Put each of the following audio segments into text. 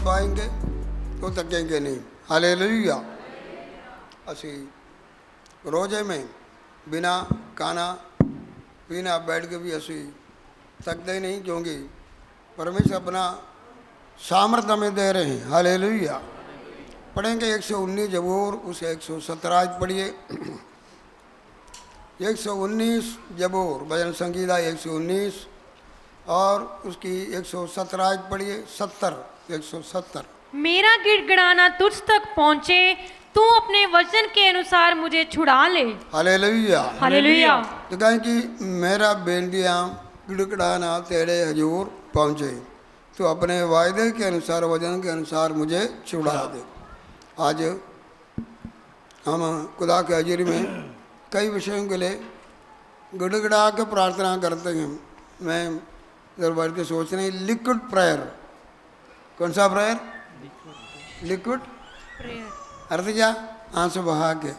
पाएंगे तो थकेंगे नहीं। हालेलुया। असी रोजे में बिना खाना पीना बैठ के भी असी थकते नहीं, क्योंकि परमेश्वर अपना सामर्थ्य हमें दे रहे हैं। हालेलुया। पढ़ेंगे 119 जबूर, उसे 117 पढ़िए। 119 जबूर भजन संगीता 119 और उसकी 117 पढ़िए। 170। मेरा गिड़गिड़ाना तुझ तक पहुँचे, तू अपने वचन के अनुसार मुझे छुड़ा ले। हालेलुया। हालेलुया। तो कहें कि मेरा बेंडियाँ गिड़गिड़ाना तेरे हजूर पहुँचे, तो अपने वायदे के अनुसार वचन के अनुसार मुझे छुड़ा दे। आज हम खुदा के हजूरी में कई विषयों के लिए गिड़गिड़ा के प्रार्थना करते हैं। मैं इधर बैठ के सोच रही लिक्विड प्रेयर। कौन सा प्रेयर? Liquid prayer. अर्थ क्या? आंसू बहा के,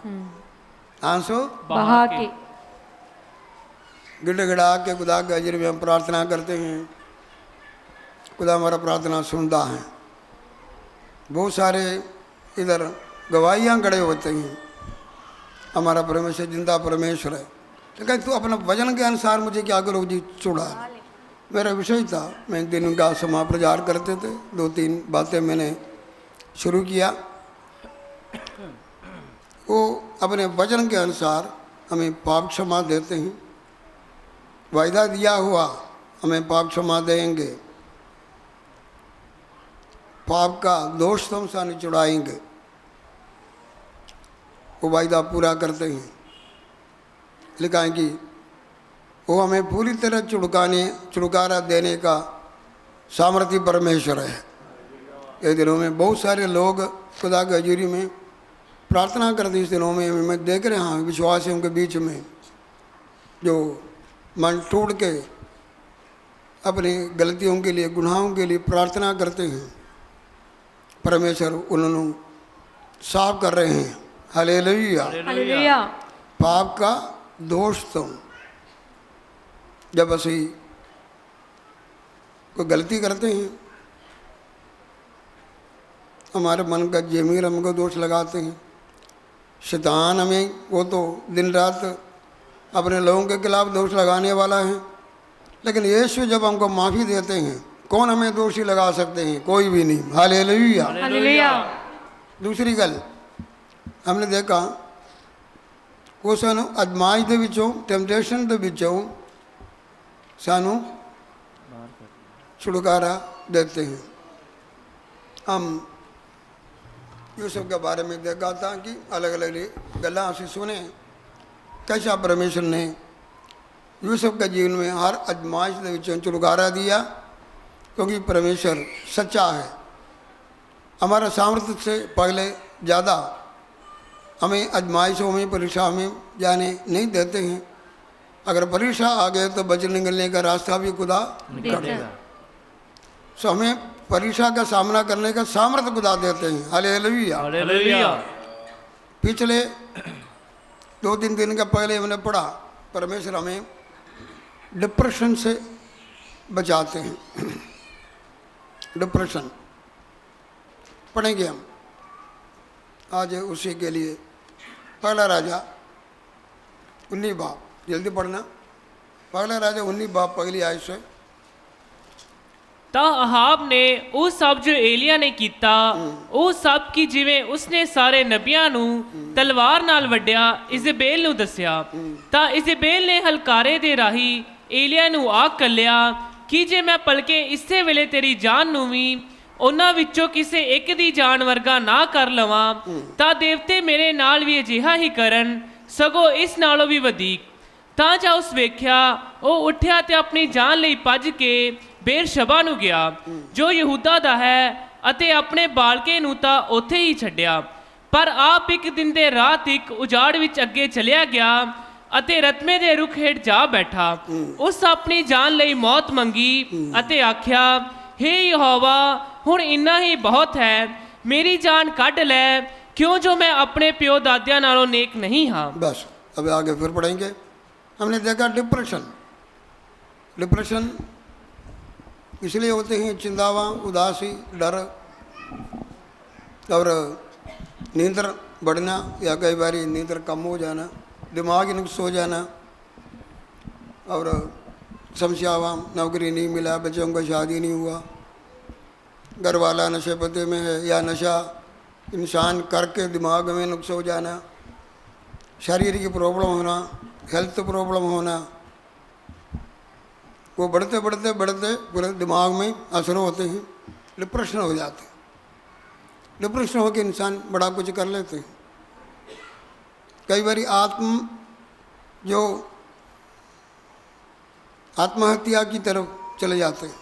आंसू बहा के गिड़गिड़ा के खुदा के हजूरी में हम प्रार्थना करते हैं। खुदा हमारा प्रार्थना सुनता है। बहुत सारे इधर गवाहियाँ खड़े होते हैं, हमारा परमेश्वर जिंदा परमेश्वर है। तो कहते तू अपना वचन के अनुसार मुझे क्या करो जी, छुड़ा। मेरा विषय था, मैं एक दिन का समा प्रचार करते थे। 2-3 बातें मैंने शुरू किया। वो अपने वचन के अनुसार हमें पाप क्षमा देते हैं। वायदा दिया हुआ हमें पाप क्षमा देंगे, पाप का दोष तुम से नहीं छुड़ाएंगे। वो वायदा पूरा करते हैं। लिखा है कि वो हमें पूरी तरह छुटकारा देने का सामर्थ्य परमेश्वर है। ये दिनों में बहुत सारे लोग खुदा की हजूरी में प्रार्थना करते। इस दिनों में मैं देख रहा हूँ विश्वासियों के बीच में जो मन टूट के अपनी गलतियों के लिए, गुनाहों के लिए प्रार्थना करते हैं। परमेश्वर उन्होंने साफ कर रहे हैं। हालेलुया। हालेलुया। पाप का दोष तुम, जब असी कोई गलती करते हैं, हमारे मन का जमीर हमको दोष लगाते हैं। शैतान हमें, वो तो दिन रात अपने लोगों के खिलाफ दोष लगाने वाला है। लेकिन यीशु जब हमको माफ़ी देते हैं, कौन हमें दोषी लगा सकते हैं? कोई भी नहीं। हालेलुया। हालेलुया। दूसरी गल हमने देखा, वो सानू अजमाइश दे विचों, टेम्पटेशन दे विचों सानू छुटकारा देते हैं। हम यूसुफ के बारे में देखा था कि अलग अलग गल्लां असीं सुने कैसा परमेश्वर ने यूसुफ के जीवन में हर अजमाइश दे विचों छुटकारा दिया, क्योंकि परमेश्वर सच्चा है। हमारा सामर्थ्य से पहले ज़्यादा हमें आजमाइशों में, परीक्षा में जाने नहीं देते हैं। अगर परीक्षा आ गए तो बच निकलने का रास्ता भी खुदा देगा। सो हमें परीक्षा का सामना करने का सामर्थ्य खुदा देते हैं। हालेलुया। हालेलुया। पिछले 2-3 दिन का पहले हमने पढ़ा, परमेश्वर हमें डिप्रेशन से बचाते हैं। डिप्रेशन पढ़ेंगे हम आज उसी के लिए। पहला राजा 19 बाब, जल्दी पढ़ना। पहला राजा 19 बाब पहली आयत से। ਤਾਂ ਅਹਾਬ ਨੇ ਉਹ ਸਭ ਜੋ ਏਲੀਆ ਨੇ ਕੀਤਾ, ਉਹ ਸਭ ਕੀ ਜਿਵੇਂ ਉਸਨੇ ਸਾਰੇ ਨਬੀਆਂ ਨੂੰ ਤਲਵਾਰ ਨਾਲ ਵੱਢਿਆ ਇਜ਼ਬੇਲ ਨੂੰ ਦੱਸਿਆ। ਤਾਂ ਇਜ਼ਬੇਲ ਨੇ ਹਲਕਾਰੇ ਦੇ ਰਾਹੀਂ ਏਲੀਆ ਨੂੰ ਆਖ ਕੱਲਿਆ ਕਿ ਜੇ ਮੈਂ ਭਲਕੇ ਇਸੇ ਵੇਲੇ ਤੇਰੀ ਜਾਨ ਨੂੰ ਵੀ ਉਹਨਾਂ ਵਿੱਚੋਂ ਕਿਸੇ ਇੱਕ ਦੀ ਜਾਨ ਵਰਗਾ ਨਾ ਕਰ ਲਵਾਂ, ਤਾਂ ਦੇਵਤੇ ਮੇਰੇ ਨਾਲ ਵੀ ਅਜਿਹਾ ਹੀ ਕਰਨ, ਸਗੋਂ ਇਸ ਨਾਲੋਂ ਵੀ ਵਧੇਕ। ਤਾਂ ਜਾ ਉਸ ਵੇਖਿਆ, ਉਹ ਉੱਠਿਆ ਤੇ ਆਪਣੀ ਜਾਨ ਲਈ ਭੱਜ ਕੇ ਬੇਰਸ਼ਬਾ ਨੂੰ ਗਿਆ, ਜੋ ਯਹੂਦਾ ਦਾ ਹੈ, ਅਤੇ ਆਪਣੇ ਬਾਲਕੇ ਨੂੰ ਤਾਂ ਉੱਥੇ ਹੀ ਛੱਡਿਆ। ਪਰ ਆਪ ਇੱਕ ਦਿਨ ਦੇ ਰਾਹ ਤੱਕ ਉਜਾੜ ਵਿੱਚ ਅੱਗੇ ਚਲਿਆ ਗਿਆ ਅਤੇ ਰਤਮੇ ਦੇ ਰੁੱਖ ਹੇਠ ਜਾ ਬੈਠਾ। ਉਸ ਆਪਣੀ ਜਾਨ ਲਈ ਮੌਤ ਮੰਗੀ ਅਤੇ ਆਖਿਆ, हे यहोवा, ਹੁਣ ਇੰਨਾ ਹੀ ਬਹੁਤ ਹੈ, ਮੇਰੀ ਜਾਨ ਕੱਢ ਲੈ, क्यों जो मैं अपने प्यो दादिया नालों नेक नहीं हाँ। बस अब आगे फिर पढ़ेंगे। हमने देखा डिप्रेशन। डिप्रेशन इसलिए होते हैं चिंतावा, उदासी, डर, और नींद बढ़ना या कई बार नींद कम हो जाना, दिमाग नुक्स हो जाना, और समस्यावां, नौकरी नहीं मिला, बच्चों का शादी नहीं हुआ, घर वाला नशे पते में है, या नशा इंसान करके दिमाग में नुक्स हो जाना, शरीर की प्रॉब्लम होना, हेल्थ प्रॉब्लम होना, वो बढ़ते बढ़ते बढ़ते पूरे दिमाग में असर होते हैं, डिप्रेशन हो जाते हैं। डिप्रेशन होकर इंसान बड़ा कुछ कर लेते हैं। कई बार जो आत्महत्या की तरफ चले जाते हैं।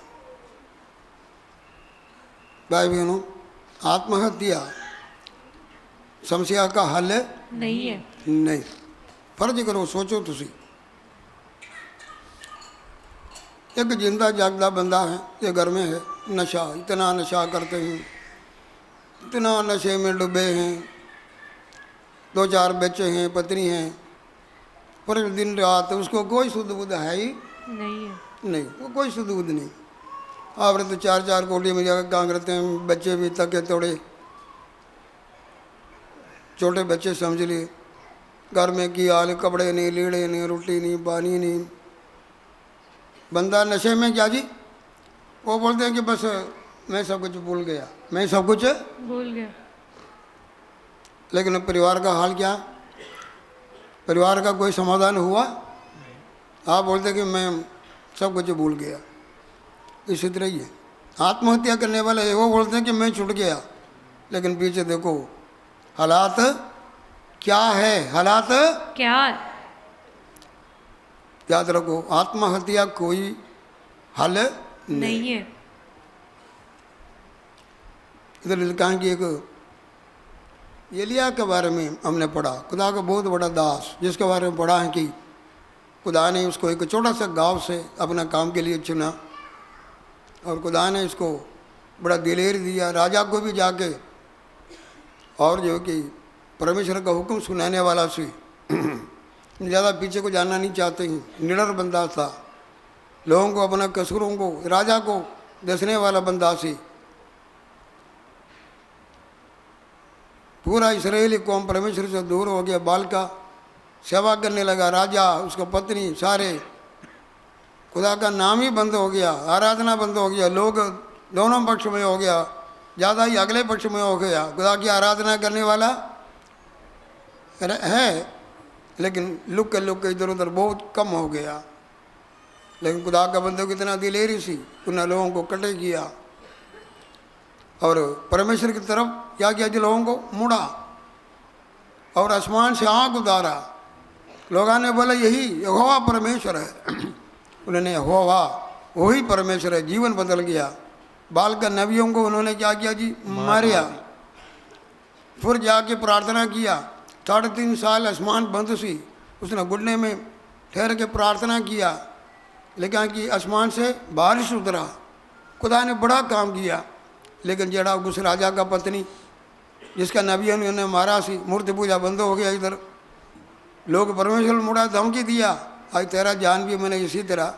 भाई बहनों, आत्महत्या समस्या का हल है नहीं है। नहीं। फर्ज करो, सोचो तुसी, एक जिंदा जागदा बंदा है, ये घर में है, नशा, इतना नशा करते हैं, इतना नशे में डूबे हैं, 2-4 बच्चे हैं, पत्नी हैं, पर दिन रात उसको कोई शुद्ध बुद्ध है ही नहीं है। नहीं, वो कोई शुद्ध बुद्ध नहीं। आप तो 4-4 कोठी में जाकर काम करते हैं, बच्चे भी तके तोड़े, छोटे बच्चे समझ लिए, घर में की हाल, कपड़े नहीं, लीड़े नहीं, रोटी नहीं, पानी नहीं। बंदा नशे में क्या जी, वो बोलते हैं कि बस मैं सब कुछ भूल गया, मैं सब कुछ भूल गया। लेकिन परिवार का हाल क्या, परिवार का कोई समाधान हुआ? आप बोलते कि मैं सब कुछ भूल गया। इसी तरह ही है, आत्महत्या करने वाले वो बोलते हैं कि मैं छूट गया, लेकिन पीछे देखो हालात क्या है, हालात क्या? याद रखो, आत्महत्या कोई हल नहीं है। इधर लिखा है कि एक एलिया के बारे में हमने पढ़ा, खुदा का बहुत बड़ा दास, जिसके बारे में पढ़ा है कि खुदा ने उसको एक छोटा सा गांव से अपना काम के लिए चुना, और खुदा ने इसको बड़ा दिलेर दिया, राजा को भी जाके, और जो कि परमेश्वर का हुक्म सुनाने वाला सी, ज़्यादा पीछे को जाना नहीं चाहते हैं, निडर बंदा था, लोगों को अपना कसूरों को, राजा को दसने वाला बंदा सी। पूरा इस्राएली कौम परमेश्वर से दूर हो गया, बाल का सेवा करने लगा, राजा, उसका पत्नी, सारे, खुदा का नाम ही बंद हो गया, आराधना बंद हो गया, लोग दोनों पक्ष में हो गया, ज़्यादा ही अगले पक्ष में हो गया। खुदा की आराधना करने वाला है, लेकिन लुक के इधर उधर बहुत कम हो गया। लेकिन खुदा का बंदे को इतना दिलेरी सी, उन्हें लोगों को कटे किया, और परमेश्वर की तरफ क्या किया जी, लोगों को मुड़ा, और आसमान से आँख उतारा। लोगों ने बोला यही यहोवा परमेश्वर है, उन्होंने यहोवा वही परमेश्वर है, जीवन बदल गया। बाल का नबियों को उन्होंने क्या किया जी, मारिया। फिर जाके प्रार्थना किया, 3.5 साल आसमान बंद सी, उसने घुटने में ठहर के प्रार्थना किया, लेकिन कि आसमान से बारिश उतरा, खुदा ने बड़ा काम किया। लेकिन जड़ा उस राजा का पत्नी जिसका नबियों ने उन्हें मारा सी, मूर्ति पूजा बंद हो गया, इधर लोग परमेश्वर मुड़ा, धमकी दिया, आज तेरा जान भी मैंने इसी तरह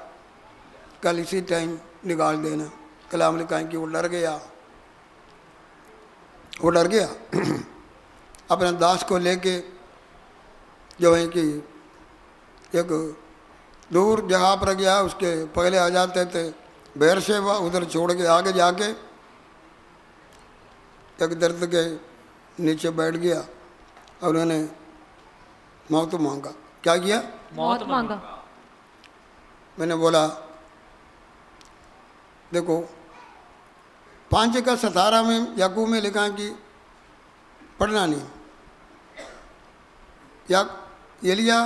कल इसी टाइम निकाल देना। कलाम लिखा कि वो डर गया, वो डर गया अपने दास को लेके, जो है कि एक दूर जगह पर गया, उसके पहले आ जाते थे बेरशेबा, उधर छोड़ के आगे जाके एक दर्द के नीचे बैठ गया, और उन्होंने मौत मांगा। क्या किया? मौत मांगा। मैंने बोला देखो 5 का 17 में याकूब में लिखा कि पढ़ना नहीं, या एलिया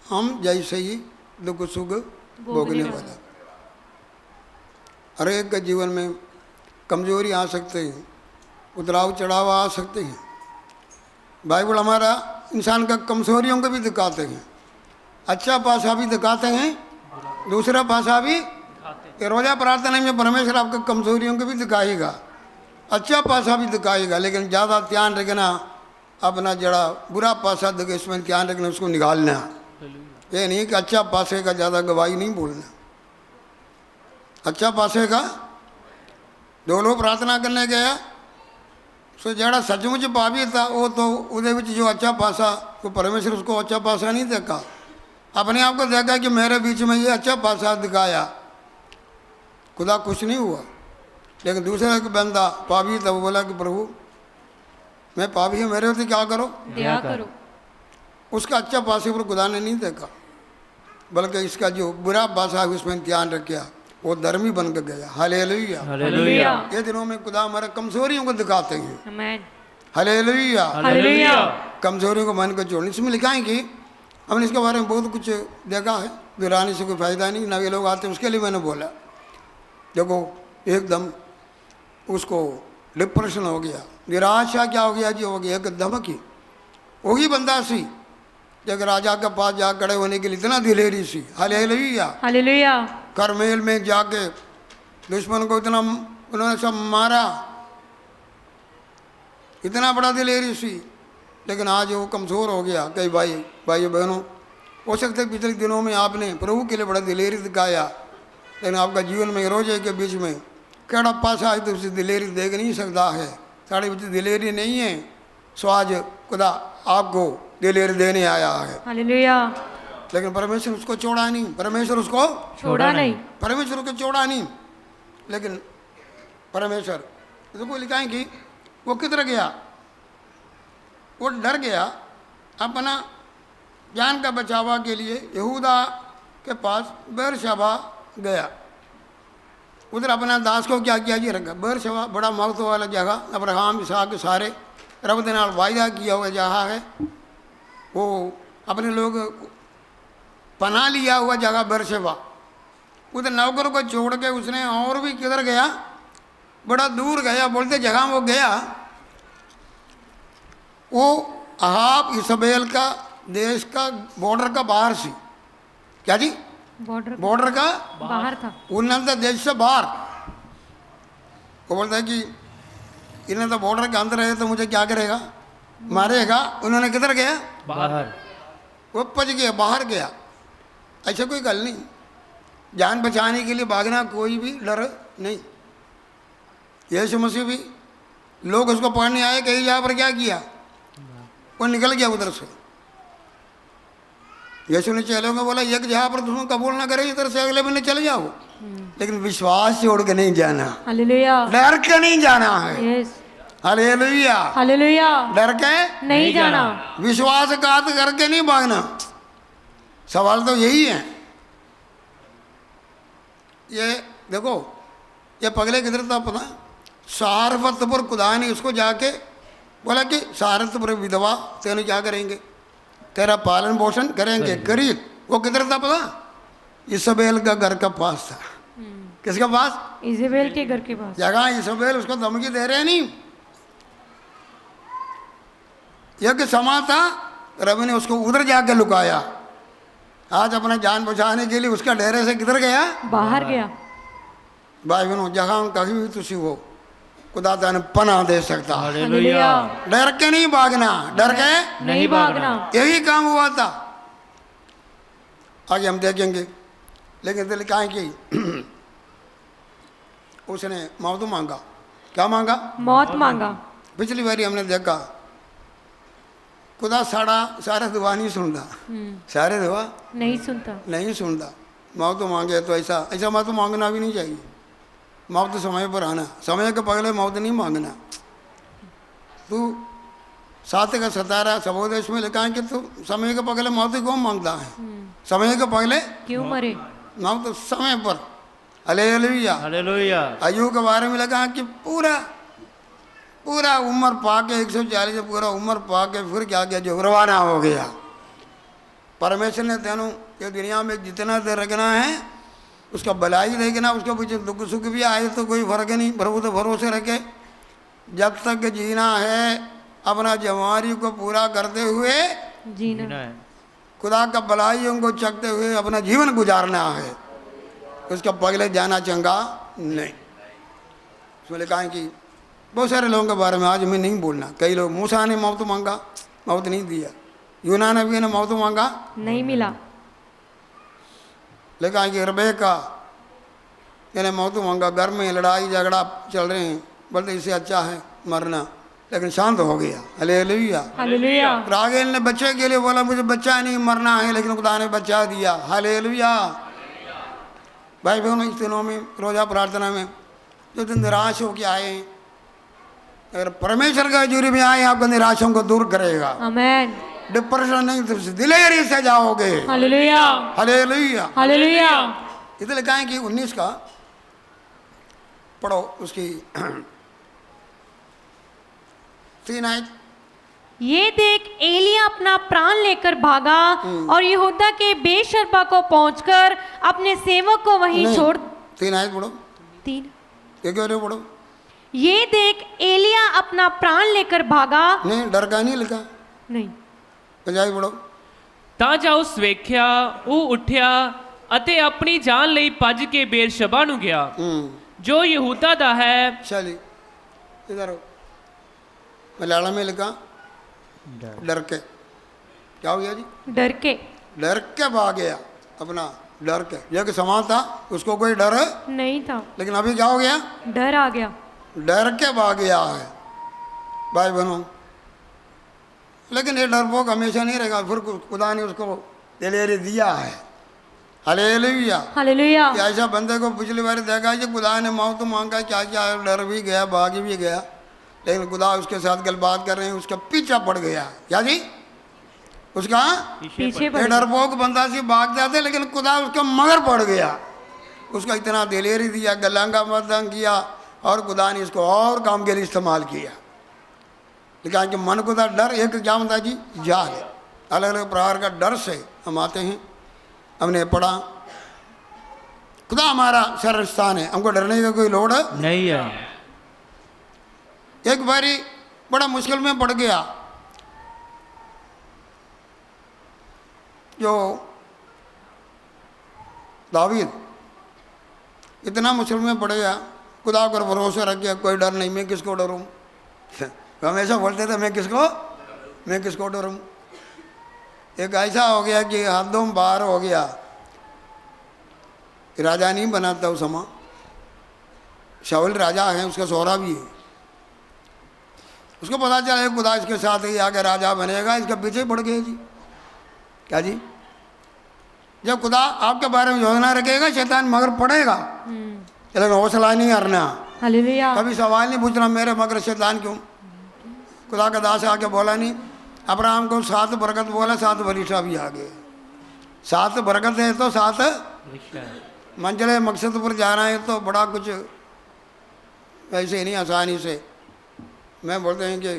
हम जैसे ही दुख सुख भोगने वाला। हर एक के जीवन में कमजोरी आ सकते हैं, उतराव चढ़ाव आ सकते हैं। बाइबल हमारा इंसान का कमजोरियों को भी दिखाते हैं, अच्छा पासा भी दिखाते हैं, दूसरा पासा भी। रोजा प्रार्थना में परमेश्वर आपका कमजोरियों को भी दिखाएगा, अच्छा पासा भी दिखाएगा, लेकिन ज़्यादा ध्यान रखना अपना जड़ा बुरा पासा देखे, इसमें ध्यान रखना, उसको निकालना। ये नहीं कि अच्छा पासे का ज़्यादा गवाही नहीं बोलना। अच्छा पासे का 2 लोग प्रार्थना करने गया, सो जड़ा सचमुच पापी था वो तो उदे विच जो अच्छा पासा वो परमेश्वर उसको अच्छा पासा नहीं देखा, अपने आप को देखा कि मेरे बीच में ये अच्छा पासा दिखाया, खुदा कुछ नहीं हुआ। लेकिन दूसरा एक बंदा पापी था, वो बोला कि प्रभु मैं पापी हूँ, मेरे होते क्या करो, दया करो। उसका अच्छा पासे पर खुदा ने नहीं देखा, बल्कि इसका जो बुरा पासा है उसमें ध्यान रखा, वो धर्मी बन के गया। हालेलुया। हालेलुया। ये दिनों में खुदा हमारे कमजोरियों को दिखाते हैं। आमेन। हालेलुया। हालेलुया। कमजोरियों को मन को जोड़ने, इसमें लिखा है कि हमने इसके बारे में बहुत कुछ देखा है, दोहराने से कोई फायदा नहीं, नए लोग आते हैं उसके लिए मैंने बोला। देखो एकदम उसको डिप्रेशन हो गया, निराशा क्या हो गया जी, हो गया एकदम की। वही बंदा सी जब राजा के पास जा खड़े होने के लिए इतना दिलेरी सी। हालेलुया। हालेलुया। करमेल में जाके दुश्मन को इतना उन्होंने सब मारा, इतना बड़ा दिलेरी सी, लेकिन आज वो कमज़ोर हो गया। कई भाई बहनों, हो सकता है पिछले दिनों में आपने प्रभु के लिए बड़ा दिलेरी दिखाया, लेकिन आपका जीवन में रोजे के बीच में केड़ा पासा है तो उसे दिलेरी देख नहीं सकता है, साढ़े बीच दिलेरी नहीं है। सो आज खुदा आपको दिलेरी देने आया है। हालेलुया। लेकिन परमेश्वर उसको छोड़ा नहीं, परमेश्वर उसको छोड़ा नहीं। परमेश्वर को छोड़ा नहीं, लेकिन परमेश्वर उसको लिखा है कि वो किधर गया, वो डर गया, अपना जान का बचावा के लिए यहूदा के पास बेरशबा गया। उधर अपना दास को क्या किया जी रखा, बेरशबा बड़ा महत्व वाला जगह, अब्राहम इसहाक सारे रब के नाल वायदा किया हुआ जगह है। वो अपने लोग पना लिया हुआ जगह बेरशबा, उधर नौकर को छोड़ के उसने और भी किधर गया, बड़ा दूर गया। बोलते जगह वो गया, वो अहाब इसबेल का देश का बॉर्डर का बाहर सी। क्या जी, बॉर्डर का बाहर था। उन्नत देश से बाहर। वो बोलता है कि इन्हें तो बॉर्डर के अंदर है तो मुझे क्या करेगा, मारेगा। उन्होंने किधर गया, बाहर। वो पच गया, बाहर गया। ऐसा कोई गल नहीं, जान बचाने के लिए भागना कोई भी डर नहीं। यीशु मसीह भी लोग उसको पकड़ने आए, कहीं जहाँ पर क्या किया, वो निकल गया उधर से। यीशु ने चेलों को बोला एक जहाँ पर तुम कबूल ना करे इधर से अगले महीने चले जाओ, लेकिन विश्वास छोड़ के नहीं जाना, हालेलुया। डर के नहीं जाना है। यस। हालेलुया। हालेलुया। डर के नहीं जाना। विश्वासघात करके नहीं भागना। सवाल तो यही है। ये देखो, ये पगले किधर था पता, सारफतपुर खुदा ने उसको जाके बोला कि सारफतपुर विधवा तेने क्या करेंगे, तेरा पालन पोषण करेंगे, गरीब। वो किधर था पता, इसबेल का घर का पास था। किसका पास, इजेबेल के घर के पास। जगह इसबेल उसको धमकी दे रहे नहीं। यज्ञ समा था, रवि ने उसको उधर जाके लुकाया। आज अपना जान बचाने के लिए उसका डेरे से किधर गया, बाहर गया। भाई बहनों, जगह कहीं भी तुसी हो, खुदा ताने पनाह दे सकता। हालेलुया। डर के नहीं भागना, डर के नहीं भागना। यही काम हुआ था। आगे हम देखेंगे। लेकिन दिल क्या है कि उसने मौत मांगा। क्या मांगा, मौत मांगा। पिछली बारी हमने देखा खुदा सारा दुआ नहीं सुनता, सारे दुआ नहीं सुनता। नहीं सुनता। मौत मांगे तो ऐसा मौत मांगना भी नहीं चाहिए। मौत समय पर आना, समय के पहले मौत नहीं मांगना। तू 7 का 17 सबोदेश में लिखा है कि तू समय के पहले मौत क्यों मांगता है, समय के पहले क्यों मरे। मौत समय पर। हालेलुया। हालेलुया। आयु के बारे में लगा कि पूरा उम्र पा के 140 पूरा उम्र पा के फिर क्या किया, जो रवाना हो गया। परमेश्वर ने तेनों ये दुनिया में जितना देर रखना है उसका भलाई देखना, उसके पीछे दुख सुख भी आए तो कोई फर्क नहीं, प्रभु तो भरोसे रखे। जब तक जीना है अपना जवानी को पूरा करते हुए जीना है। खुदा का भलाइयों को चखते हुए अपना जीवन गुजारना है, उसका पगले जाना चंगा नहीं। उसमें लिखा है कि बहुत सारे लोगों के बारे में आज मैं नहीं बोलना। कई लोग, मूसा ने मौत मांगा, मौत नहीं दिया। यूना नबी ने मौत मांगा, नहीं मिला। लिखा है कि रबेका ने मौत मांगा। घर में लड़ाई झगड़ा चल रहे हैं, बोलते इससे अच्छा है मरना। लेकिन शांत हो गया। हालेलुया। हालेलुया। रागेल ने बच्चे के लिए बोला मुझे बच्चा नहीं मरना है, लेकिन खुदा ने बच्चा दिया। हालेलुया। भाई बहनों, इस दिनों में रोज़ा प्रार्थना में जो दिन निराश होकर आए, अगर परमेश्वर का हजूरी में आए आपको निराशों को दूर करेगा। आमेन। डिप्रेशन नहीं, दिलेरी से जाओगे। हालेलुया। हालेलुया। हालेलुया। इसलिए कहें कि 19 का पढ़ो, उसकी 3 आयत। ये देख एलिया अपना प्राण लेकर भागा और यहूदा के बेशर्बा को पहुंचकर अपने सेवक को वहीं नहीं, छोड़ 3 आयत पढ़ो। 3। ये क्यों नहीं पढ़ो? ये देख एलिया अपना प्राण लेकर भागा। नहीं, डर का नहीं लिखा, नहीं। पंजाबी पढ़ो। ਤਾਂ ਜਾ ਉਸ ਵੇਖਿਆ ਉਹ ਉੱਠਿਆ ਅਤੇ ਆਪਣੀ ਜਾਨ ਲਈ ਭੱਜ ਕੇ ਬੇਰਸ਼ਬਾ ਨੂੰ ਗਿਆ ਜੋ ਯਹੂਦਾ ਦਾ ਹੈ। चलिए इधर हो। मलयालम में लिखा डर के। क्या हो गया जी? डर के। डर के भाग गया अपना, डर के। यह कि समान था, उसको कोई डर है नहीं था, लेकिन अभी क्या हो गया? डर आ गया। डर के भाग गया है। भाई बहनों, लेकिन ये डरपोक हमेशा नहीं रहेगा, फिर खुदा ने उसको दिलेरी दिया है। हालेलुया। हालेलुया। कि ऐसा बंदे को पिछली बार देखा कि खुदा ने मौत मांगा, क्या क्या है, डर भी गया, भाग भी गया, लेकिन खुदा उसके साथ गलबात कर रहे हैं, उसका पीछा पड़ गया। क्या जी? उसका पीछे ये पड़ गया। डरपोक बंदा से भाग जाते, लेकिन खुदा उसका मगर पड़ गया, उसका इतना दिलेरी दिया, गलांगा मर्दंग किया, और खुदा ने इसको और काम के लिए इस्तेमाल किया। लेकिन कि मन खुदा डर एक क्या होता जी? जाल। अलग अलग प्रकार का डर से हम आते हैं। हमने पढ़ा खुदा हमारा शरण स्थान है, हमको डरने का कोई लोड़ नहीं है। एक बारी बड़ा मुश्किल में पड़ गया, जो दावीद इतना मुश्किल में पड़ गया, खुदा पर भरोसा रख गया, कोई डर नहीं, मैं किसको डरूं। हमेशा बोलते थे मैं किसको डरूं। एक ऐसा हो गया कि हदों बाहर हो गया, राजा नहीं बनाता उस समय, शाऊल राजा है, उसका सोहरा भी है। उसको पता चला खुदा इसके साथ ही आके राजा बनेगा, इसके पीछे पड़ गए जी। क्या जी? जब खुदा आपके बारे में योजना रखेगा, शैतान मगर पड़ेगा, लेकिन हौसला नहीं हारना। हालेलुया। कभी सवाल नहीं पूछना मेरे मगर शैतान क्यों। खुदा का दास आके बोला नहीं, अब्राहम को 7 बरकत बोला, 7 बरिशा भी आ गए। 7 बरकत है तो 7 मंजिले मकसद पर जाना है, तो बड़ा कुछ वैसे नहीं आसानी से। मैं बोलते हैं कि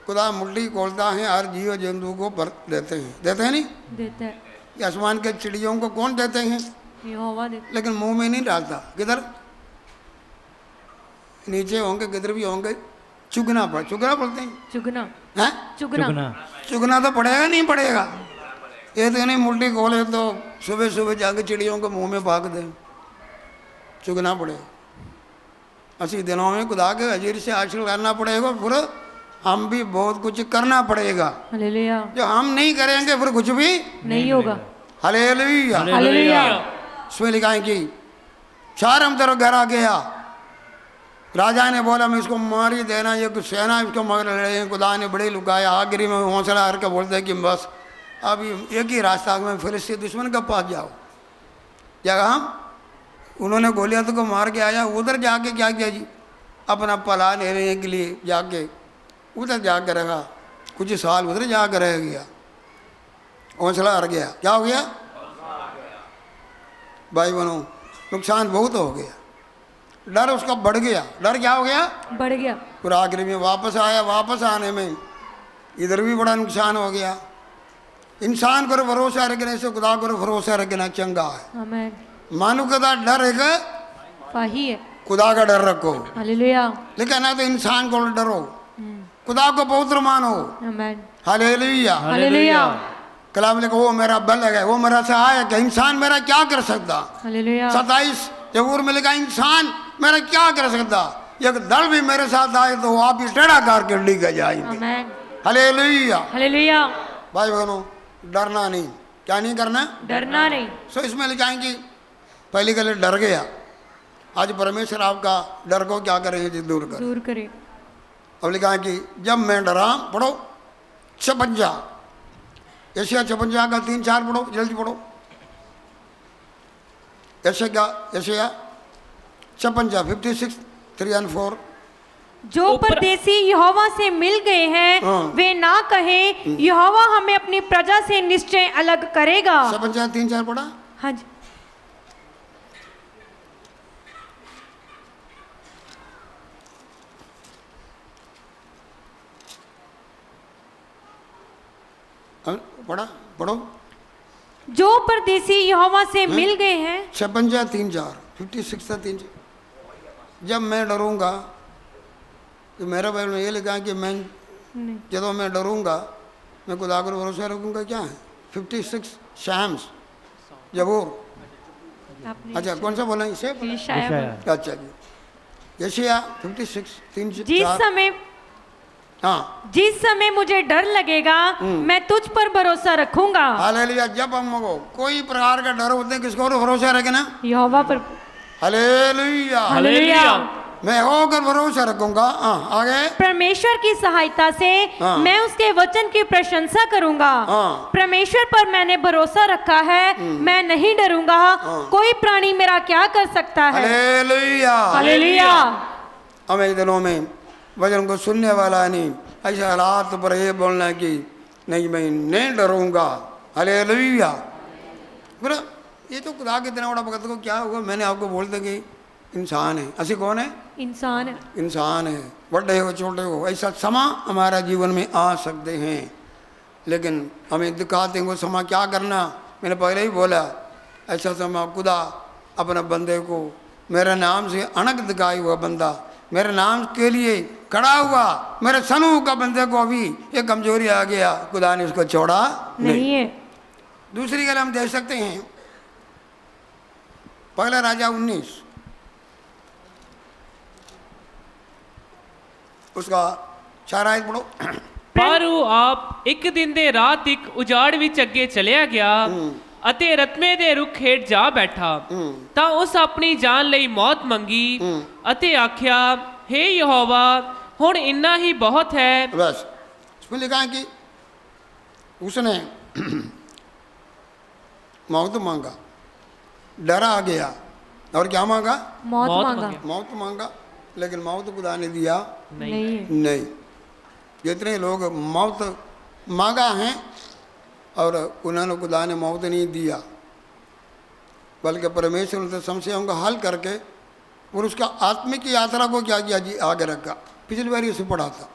खुदा मुट्ठी खोलता है, हर जीव जंतु को देते हैं नहीं देता है। कि आसमान के चिड़ियों को कौन देते हैं, यहोवा देता लेकिन मुंह में नहीं डालता। किधर? नीचे होंगे, किधर भी होंगे, चुगना पड़ते हैं। चुगना। हैं? चुगना तो पड़ेगा नहीं पड़ेगा। ये तो नहीं मुट्ठी खोले तो सुबह सुबह जाके चिड़ियों को मुंह में भाग दे, चुगना पड़ेगा। ऐसे दिनों में खुदा के हजीर से हासिल करना पड़ेगा, फिर हम भी बहुत कुछ करना पड़ेगा। हालेलुया। जो हम नहीं करेंगे फिर कुछ भी नहीं होगा। हालेलुया। हालेलुया। उसमें लिखा है कि चारों तरफ घर आ गया, राजा ने बोला मैं इसको मार ही देना, ये कुछ सेना इसको मगर लड़े। खुदा ने बड़े लुकाया, आखिरी में हौसला हार के बोलते कि बस अब एक ही रास्ता में फिलिस्तीन दुश्मन के पास जाओ। जगह हम उन्होंने गोलियात को मार के आया, उधर जाके क्या किया जी, अपना पला लेने के लिए जाके उधर जाकर रहा, कुछ साल उधर जाकर रह गया, हौसला हार गया। क्या हो गया भाई बहनों? नुकसान बहुत हो गया, डर उसका बढ़ गया। डर क्या हो गया? बढ़ गया। फिर आखिर में वापस आया, वापस आने में इधर भी बड़ा नुकसान हो गया। इंसान को भरोसा रखने से खुदा को भरोसा रखना चंगा है। आमीन। मानो का डर है, फाही है। खुदा का डर रखो। हालेलुया। लेकिन ना तो इंसान को डरो, खुदा को पवित्र मानो। आमीन। हालेलुया। हालेलुया। कलाम लिखो वो मेरा बल है, वो मेरा सहायक है, इंसान मेरा क्या कर सकता। हालेलुया। 27 जबूर में लिखा इंसान मेरा क्या कर सकता, एक दल भी मेरे साथ आए तो वो आप ही टेढ़ा करके लेकर जाएंगे। आमीन। हालेलुया। हालेलुया। भाई बहनों, डरना नहीं। क्या नहीं करना? डरना नहीं। सो इसमें लिखाएंगे पहली गले डर गया, आज परमेश्वर आपका डर को क्या करेंगे जी, दूर कर। दूर करे। अब लिखा है कि जब मैं डरा, पढ़ो 56, यशायाह 56 का 3-4 पढ़ो, जल्दी पढ़ो। यशायाह 56, 56, 3 और 4। जो ऊपर- परदेसी यहोवा से मिल गए हैं हाँ। वे ना कहे यहोवा हमें अपनी प्रजा से निश्चय अलग करेगा। 56, 3-4 पढ़ा। हाँ जी। पढ़ा, पढ़ो। जो परदेसी यहोवा से मिल गए हैं 56, 3-4, 56 था 3। जब मैं डरूंगा, तो मेरा बाइबल में ये लिखा है कि मैं नहीं। जब मैं डरूंगा मैं खुदा पर भरोसा रखूंगा। क्या है 56 शैम्स जबूर। आपने अच्छा कौन सा बोला इसे? यशायाह। अच्छा जी, यशायाह 56, 3, जिस 4। समय हाँ, जिस समय मुझे डर लगेगा मैं तुझ पर भरोसा रखूंगा। हालेलुया। जब हमको कोई प्रकार का डर होते हैं, किसको और भरोसा रखना? यहोवा पर। हालेलुया। हालेलुया। मैं होकर भरोसा रखूंगा। हाँ, आगे। परमेश्वर की सहायता से हाँ। मैं उसके वचन की प्रशंसा करूंगा। हाँ। परमेश्वर पर मैंने भरोसा रखा है, मैं नहीं डरूंगा। कोई प्राणी मेरा क्या कर सकता है। हालेलुया। हालेलुया। हमें दिनों में वचन को सुनने वाला नहीं, ऐसे हालात पर ये बोलना कि नहीं मैं नहीं डरूंगा। हालेलुया। फिर ये तो खुदा के इतना बड़ा वक्त को क्या होगा? मैंने आपको बोल दिया कि इंसान है। ऐसे कौन है? इंसान है। इंसान है, बड़े हो छोटे हो, ऐसा समा हमारा जीवन में आ सकते हैं, लेकिन हमें दिखाते हैं वो समा क्या करना। मैंने पहले ही बोला, ऐसा समा खुदा अपने बंदे को मेरे नाम से अनक दिखाई हुआ बंदा मेरे नाम के लिए खड़ा हुआ, मेरे समूह का बंदे को अभी ये कमजोरी आ गया, खुदा ने उसको छोड़ा नहीं है। दूसरी गल हम देख सकते हैं, पहला राजा 19 उसका 4 आयत पढ़ो। ਪਰ ਉਹ ਆਪ ਇੱਕ ਦਿਨ ਦੇ ਰਾਤ ਇੱਕ ਉਜਾੜ ਵਿੱਚ ਅੱਗੇ ਚਲਿਆ ਗਿਆ ਅਤੇ ਰਤਮੇ ਦੇ ਰੁੱਖ ਹੇਠ ਜਾ ਬੈਠਾ ਤਾਂ ਉਸ ਆਪਣੀ ਜਾਨ ਲਈ ਮੌਤ ਮੰਗੀ ਅਤੇ ਆਖਿਆ हे ਯਹੋਵਾ ਹੁਣ ਇੰਨਾ ਹੀ ਬਹੁਤ ਹੈ। बस उसमें लिखा है कि उसने मौत मांगा, डरा आ गया और क्या मांगा? मौत मौत मांगा। मांगा। मौत मांगा, लेकिन मौत खुदा ने दिया नहीं है। नहीं। जितने लोग मौत मांगा हैं और उन्होंने खुदा ने मौत नहीं दिया, बल्कि परमेश्वर ने समस्याओं का हल करके और उसका आत्मिक यात्रा को क्या किया जी? आगे रखा। पिछली बार इसे पढ़ा था।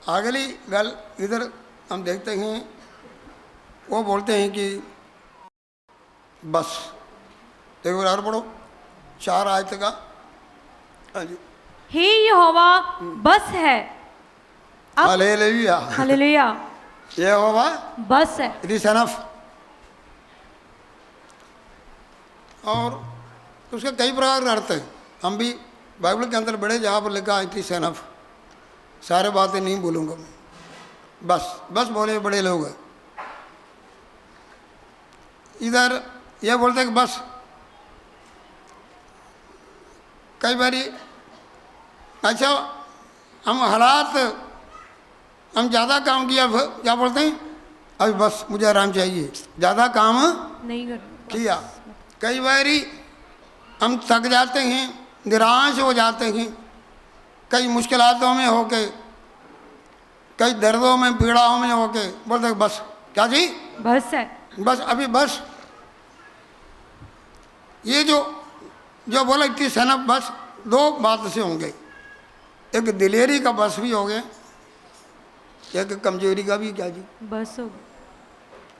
अगली गल इधर हम देखते हैं, वो बोलते हैं कि बस एक बार और पढ़ो 4 आयत का। हाँ जी। हे यहोवा बस है। अब हालेलुया। हालेलुया। ये होगा बस है। It is enough. और उसके कई प्रकार के अर्थ हैं, हम भी बाइबल के अंदर बड़े जहाँ पर लिखा इट इज एनफ, सारे बातें नहीं बोलूँगा मैं, बस बस बोले बड़े लोग हैं। इधर ये बोलते हैं कि बस, कई बारी अच्छा हम हालात हम ज़्यादा काम किया, क्या बोलते हैं अभी बस मुझे आराम चाहिए, ज़्यादा काम नहीं कर। किया। कई बारी हम थक जाते हैं, निराश हो जाते हैं, कई मुश्किलातों में होके, कई दर्दों में पीड़ाओं में होके बोलते हैं बस, क्या जी बस है। बस अभी बस। ये जो बोला इतनी सनब, बस 2 बात से होंगे, एक दिलेरी का बस भी हो गया, एक कमजोरी का भी, क्या जी बस हो।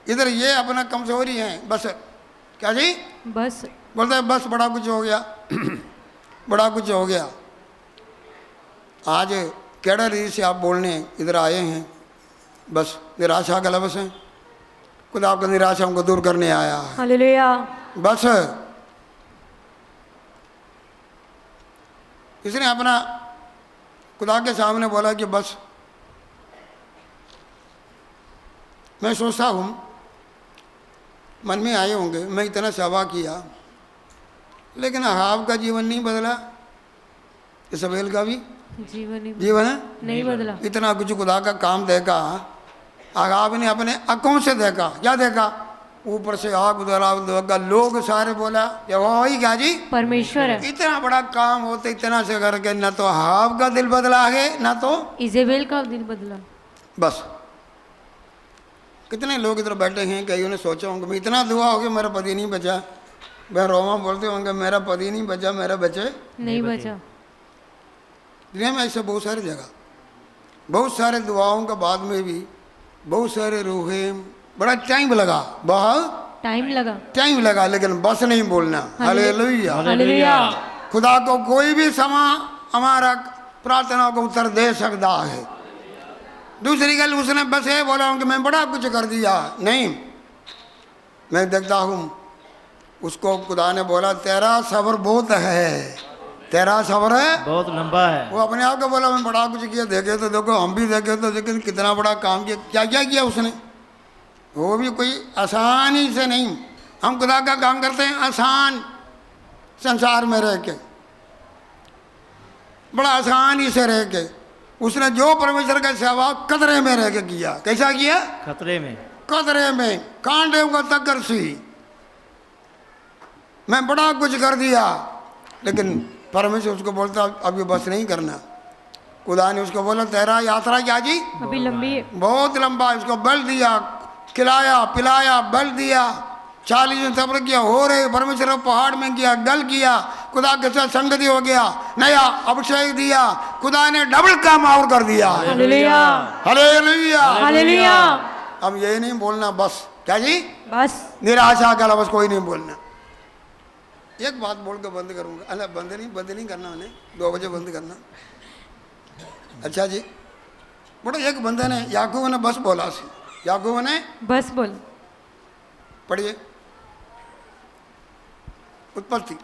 इधर ये अपना कमजोरी है, बस क्या जी बस। बोलते हैं बस बड़ा कुछ हो गया बड़ा कुछ हो गया। आज केड़ा रीत से आप बोलने इधर आए हैं, बस निराशा का लफ्ज़ है, खुद आपका निराशा हमको दूर करने आया है, हालेलुया। बस। इसने अपना खुदा के सामने बोला कि बस। मैं सोचता हूँ मन में आए होंगे, मैं इतना सेवा किया, लेकिन अहाब का जीवन नहीं बदला, इजबेल का भी जीवन है नहीं बदला। इतना कुछ खुदा का काम देखा, अहाब ने अपने आंखों से देखा। क्या देखा? ऊपर से आग उधरा, लोग सारे बोला यहोवा ही क्या जी परमेश्वर है। इतना बड़ा काम होते इतना से करके ना तो अहाब का दिल बदला है ना तो इजेबेल का दिल बदला। बस कितने लोग इधर बैठे हैं, कई उन्हें सोचा होंगे मैं इतना दुआ हो गया मेरा पति नहीं बचा, वह रोमा बोलते होंगे मेरा पति नहीं बचा, मेरा बच्चे नहीं बचा। दुनिया में ऐसे बहुत सारी जगह, बहुत सारे दुआओं के बाद में भी बहुत सारे रूहें, बड़ा टाइम लगा, बहुत टाइम लगा, लेकिन बस नहीं बोलना। Hallelujah hallelujah. खुदा को कोई भी समा हमारा प्रार्थना को उत्तर दे सकता है। दूसरी गल उसने बस ये बोला कि मैं बड़ा कुछ कर दिया, नहीं, मैं देखता हूँ उसको खुदा ने बोला तेरा सब्र बहुत है, तेरा सब्र है बहुत लंबा है। वो अपने आप को बोला मैं बड़ा कुछ किया, देखे तो देखो हम भी देखे तो लेकिन कितना बड़ा काम किया, क्या क्या किया उसने, वो भी कोई आसानी से नहीं। हम खुदा का काम करते हैं आसान संसार में रह के, बड़ा आसानी से रह के। उसने जो परमेश्वर का सेवा कतरे में रह के किया। कैसा किया? खतरे में, कतरे में, कांटे को तकर सी, मैं बड़ा कुछ कर दिया, लेकिन परमेश्वर उसको बोलता अब ये बस नहीं करना। खुदा ने उसको बोला तेरा यात्रा क्या जी अभी लंबी है, बहुत लंबा। उसको बल दिया, खिलाया पिलाया, बल दिया, 40 दिन सब्र किया, हो रहे परमेश्वर पहाड़ में किया, गल किया, खुदा के साथ संगति हो गया, नया अभिषेक दिया, खुदा ने डबल काम और कर दिया। Hallelujah hallelujah hallelujah. अब ये नहीं बोलना बस, क्या जी बस निराशा का लफ्ज़ कोई नहीं बोलना। एक बात बोल के बंद करूंगा, अल्लाह बंद नहीं करना, उन्हें 2 बजे बंद करना। अच्छा जी, बड़ा एक बंदे ने याकूब ने बस बोला सी, याकूब ने बस बोल। पढ़िए उत्पत्ति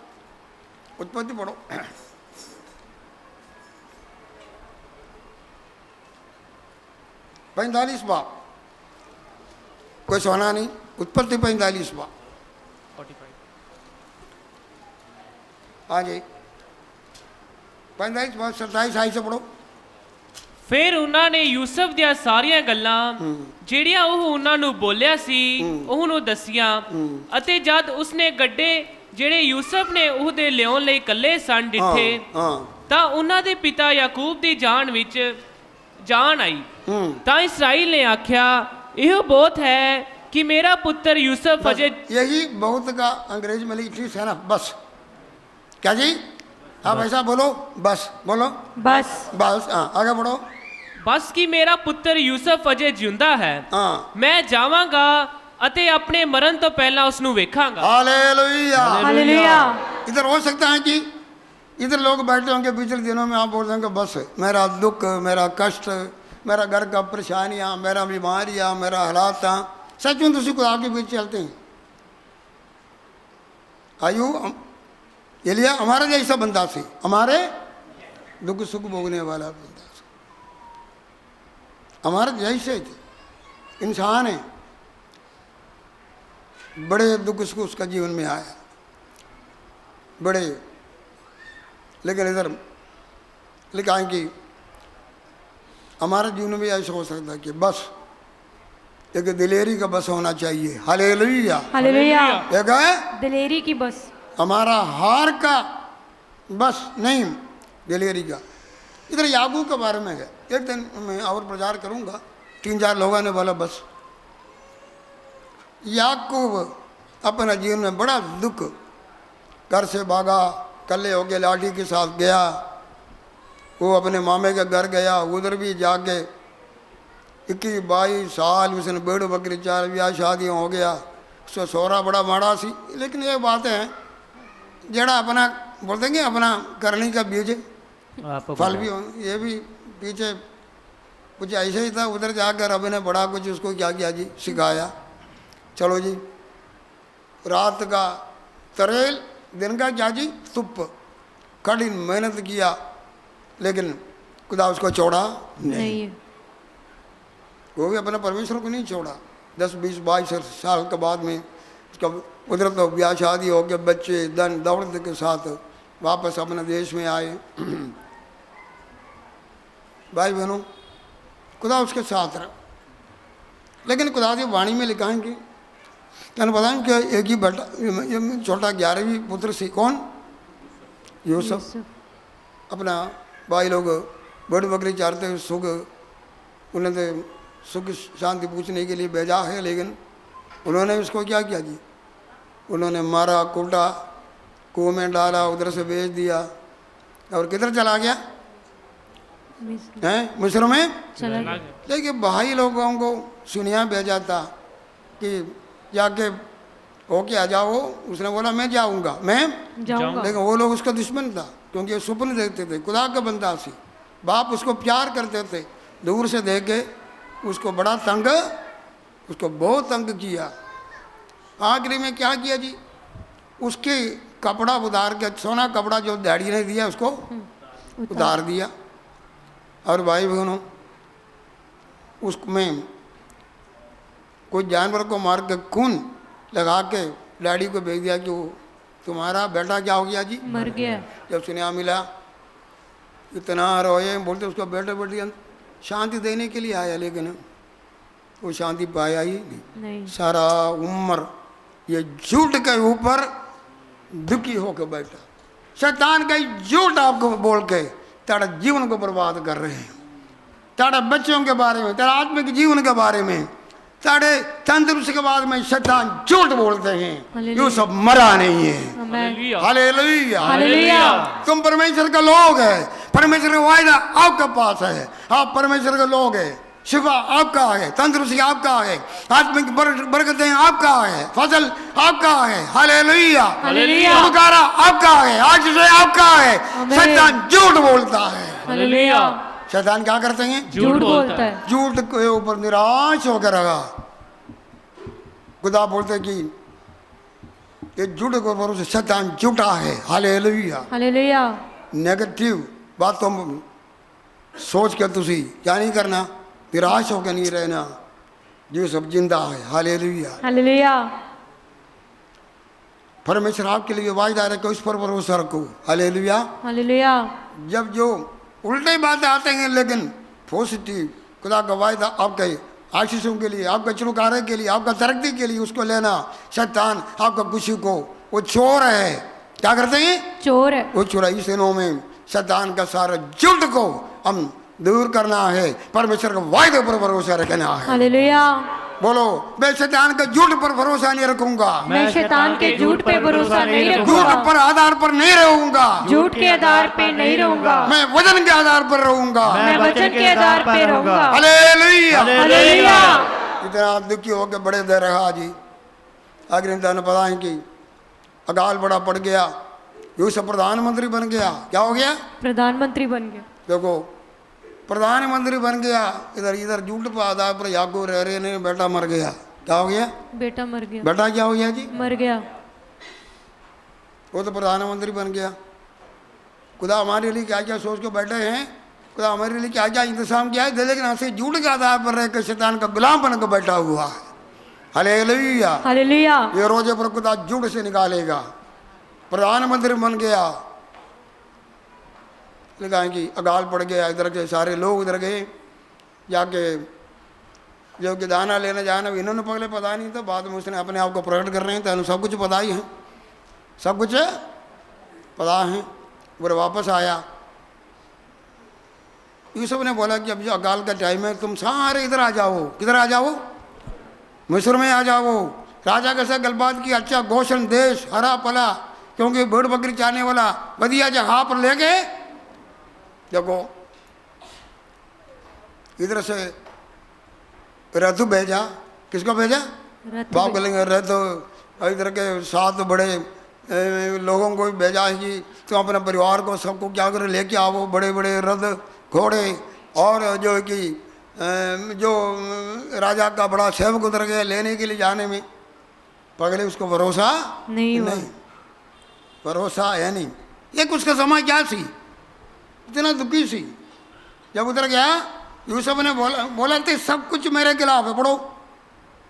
पढ़ो। पैंतालीस बाप, कोई सोना नहीं, उत्पत्ति 45 बाप। हाँ जी 45 बाप 27 आई से पढ़ो। ਫਿਰ ਉਹਨਾਂ ਨੇ ਯੂਸਫ ਦੀਆਂ ਸਾਰੀਆਂ ਗੱਲਾਂ ਜਿਹੜੀਆਂ ਉਹ ਉਹਨਾਂ ਨੂੰ ਬੋਲਿਆ ਸੀ ਉਹਨੂੰ ਦੱਸੀਆਂ ਅਤੇ ਜਦ ਉਸਨੇ ਗੱਡੇ ਜਿਹੜੇ ਯੂਸਫ ਨੇ ਉਹਦੇ ਲਿਆਉਣ ਲਈ ਇਕੱਲੇ ਸਨ ਡਿੱਠੇ ਤਾਂ ਉਹਨਾਂ ਦੇ ਪਿਤਾ ਯਾਕੂਬ ਦੀ ਜਾਨ ਵਿੱਚ ਜਾਨ ਆਈ ਤਾਂ ਇਸਰਾਈਲ ਨੇ ਆਖਿਆ ਇਹ ਬਹੁਤ ਹੈ कि मेरा पुत्र यूसुफ अजय। यही बहुत का अंग्रेज में लिखी है ना बस, क्या जी आप ऐसा बोलो बस, बोलो बस बस। हाँ आगे बढ़ो। बस कि मेरा पुत्र यूसुफ अजय जिंदा है, हाँ मैं जावांगा ਅਤੇ ਆਪਣੇ ਮਰਨ ਤੋਂ ਪਹਿਲਾਂ ਉਸ ਨੂੰ ਵੇਖਾਂਗਾ। Hallelujah hallelujah. इधर हो सकता है कि इधर लोग बैठे होंगे पिछले दिनों में, आप बोल देंगे बस मेरा दुख, मेरा कष्ट, मेरा घर का परेशानियाँ, मेरा बीमारियाँ, मेरा हालात। सच में तुझे खुदा के बीच चलते हैं। आयु एलिया हमारा जैसा बंदा से, हमारे दुख सुख भोगने वाला बंदा से, हमारे जैसे थे इंसान है। बड़े दुख सुख उसका जीवन में आया, बड़े, लेकिन इधर लिखा है कि हमारे जीवन में भी ऐसा हो सकता है कि बस एक दिलेरी का बस होना चाहिए। Hallelujah hallelujah. एक है दिलेरी की बस, हमारा हार का बस नहीं, दिलेरी का। इधर याकूब के बारे में है, एक दिन मैं और प्रचार करूंगा। 3-4 लोगों ने बोला बस याकूब अपना जीवन में बड़ा दुख, घर से भागा, कल्ले हो गया, लाठी के साथ गया, वो अपने मामे के घर गया, उधर भी जाके 21-22 साल उसने बेड़ बकरी चार ब्याह शादियाँ हो गया, उसका सोहरा बड़ा माड़ा सी। लेकिन ये बात है जड़ा अपना बोल देंगे अपना करने का बीज फल भी हो, ये भी पीछे कुछ ऐसे ही था। उधर जाकर अब ने बड़ा कुछ उसको क्या किया जी सिखाया। चलो जी रात का तरेल, दिन का क्या जी तुप, कड़ी मेहनत किया, लेकिन खुदा उसको छोड़ा नहीं है। वो भी अपने परमेश्वर को नहीं छोड़ा। 10, 20, 22 साल के बाद में उसका उधर तो ब्याह शादी हो गया, बच्चे धन दौलत के साथ वापस अपने देश में आए। भाई बहनों, खुदा उसके साथ रहा, लेकिन खुदा की वाणी में लिखा है कि क्या पता है कि एक ही बेटा, छोटा 11वीं पुत्र से कौन, यूसुफ। अपना भाई लोग बड़ी बकरी चारते हुए सुख, उन्होंने सुख शांति पूछने के लिए भेजा है, लेकिन उन्होंने उसको क्या किया जी, उन्होंने मारा, कूटा, कुएं में डाला, उधर से बेच दिया और किधर चला गया हैं, मिस्र में चला गया। लेकिन भाई लोगों को सुनिया भेजा था कि जाके होके आ जाओ। उसने बोला मैं जाऊंगा, मैं जाऊंगा। लेकिन वो लोग उसका दुश्मन था, क्योंकि वो सपने देखते थे, खुदा का बंदा सी, बाप उसको प्यार करते थे, दूर से देख के उसको बड़ा तंग, उसको बहुत तंग किया। आखिरी में क्या किया जी, उसके कपड़ा उतार के, सोना कपड़ा जो डैडी ने दिया उसको उतार दिया। और भाई बहनों, उसमें कोई जानवर को मार के खून लगा के डैडी को भेज दिया कि वो तुम्हारा बेटा क्या हो गया जी, मर गया। जब सुनिया मिला इतना रोए, बोलते उसको बेटे बेटी शांति देने के लिए आया, लेकिन वो शांति पाया ही नहीं। सारा उम्र ये झूठ के ऊपर दुखी होकर बैठा। शैतान का झूठ आपको बोल के तेरा जीवन को बर्बाद कर रहे हैं, तेरे बच्चों के बारे में, तेरा आत्मिक जीवन के बारे में, तेरे तंदुरुस्ती के बारे में शैतान झूठ बोलते हैं। ये सब मरा नहीं है। Hallelujah, hallelujah. तुम परमेश्वर का लोग है, परमेश्वर का वायदा आपके पास है, आप परमेश्वर के लोग है, शिफा आपका है, तंदुरुस्ती आपका है, आत्मिक बरकतें आपका है, फसल आपका है। Hallelujah, hallelujah. छुटकारा आपका है, आशीष आपका है। शैतान झूठ बोलता है। हालेलुया। शैतान क्या करते हैं, झूठ बोलता है। झूठ के ऊपर निराश होकर रहा। खुदा बोलते कि ये झूठ के ऊपर शैतान झूठा है। Hallelujah, hallelujah. नेगेटिव बातों में सोच के तुसी क्या नहीं करना, निराश होकर नहीं रहना, जो सब जिंदा है। Hallelujah, hallelujah. परमेश्वर आपके लिए वायदा रखे, उस पर भरोसा रखो। हालेलुया। हालेलुया। जब जो उल्टे बातें आते हैं, लेकिन पॉजिटिव खुदा का वायदा आपके आशीषों के लिए, आपके छुटकारे के लिए, आपका तरक्की के लिए, उसको लेना। शैतान आपका खुशी को, वो चोर है, क्या करते हैं, चोर है। वो चुराई सेनों में शैतान का सारा झूठ को हम दूर करना है, परमेश्वर के वायदे पर भरोसा रखना है। हालेलुया। बोलो, मैं शैतान के झूठ पर भरोसा नहीं रखूंगा, मैं शैतान के झूठ पे भरोसा नहीं झूठ रखूंगा, पर आधार पर नहीं रहूंगा, झूठ के आधार पे नहीं रहूंगा, मैं वचन के आधार पर रहूंगा। मैं वचन के आधार पे रहूंगा। हालेलुया। हालेलुया। इतना दुखी होकर बड़े देर रहा जी। आखिर इंसान पता है कि अकाल बड़ा पड़ गया, यूसुफ प्रधानमंत्री बन गया। क्या हो गया, प्रधानमंत्री बन गया। देखो प्रधानमंत्री बन गया, इधर इधर झूठ पर आधार पर याकूब रह रहे ने, बेटा मर गया। क्या हो गया, बेटा मर गया। बेटा क्या हो गया जी, मर गया। वो तो प्रधानमंत्री बन गया। खुदा हमारे लिए क्या क्या सोच के बैठे हैं, खुदा हमारे लिए क्या क्या इंतजाम किया है, लेकिन ऐसे झूठ के आधार पर रह कर शैतान का गुलाम बन कर बैठा हुआ है। हालेलुया। हालेलुया। ये रोजे पर खुदा झूठ से निकालेगा। प्रधानमंत्री बन गया, लिखा है कि अकाल पड़ गया, इधर के सारे लोग उधर गए, जाके जो कि दाना लेने जाना, इन्होंने पहले पता नहीं था, बाद में उसने अपने आप को प्रकट कर रहे हैं, तो सब कुछ पता ही है, सब कुछ पता है। वो वापस आया, यूसुफ ने बोला कि अब जो अकाल का टाइम है, तुम सारे इधर आ जाओ। किधर आ जाओ, मिस्र में आ जाओ। राजा के साथ गलबात की, अच्छा गोशन देश, हरा पला, क्योंकि भेड़ बकरी चाहने वाला बढ़िया जगह पर ले गए। देखो इधर से रथ भेजा, किसको भेजा, बाप बोलेंगे रथ, इधर के 7 बड़े लोगों को भी भेजा है कि तुम अपने परिवार को सबको क्या करे लेके आओ, बड़े बड़े रथ घोड़े, और जो कि जो राजा का बड़ा सेवक उतर गया लेने के लिए जाने में, पगले उसको भरोसा नहीं हुआ। भरोसा है नहीं। एक उसका समय क्या सी, इतना दुखी सी। जब उधर गया, यूसुफ ने बोला थे सब कुछ मेरे खिलाफ है। पढ़ो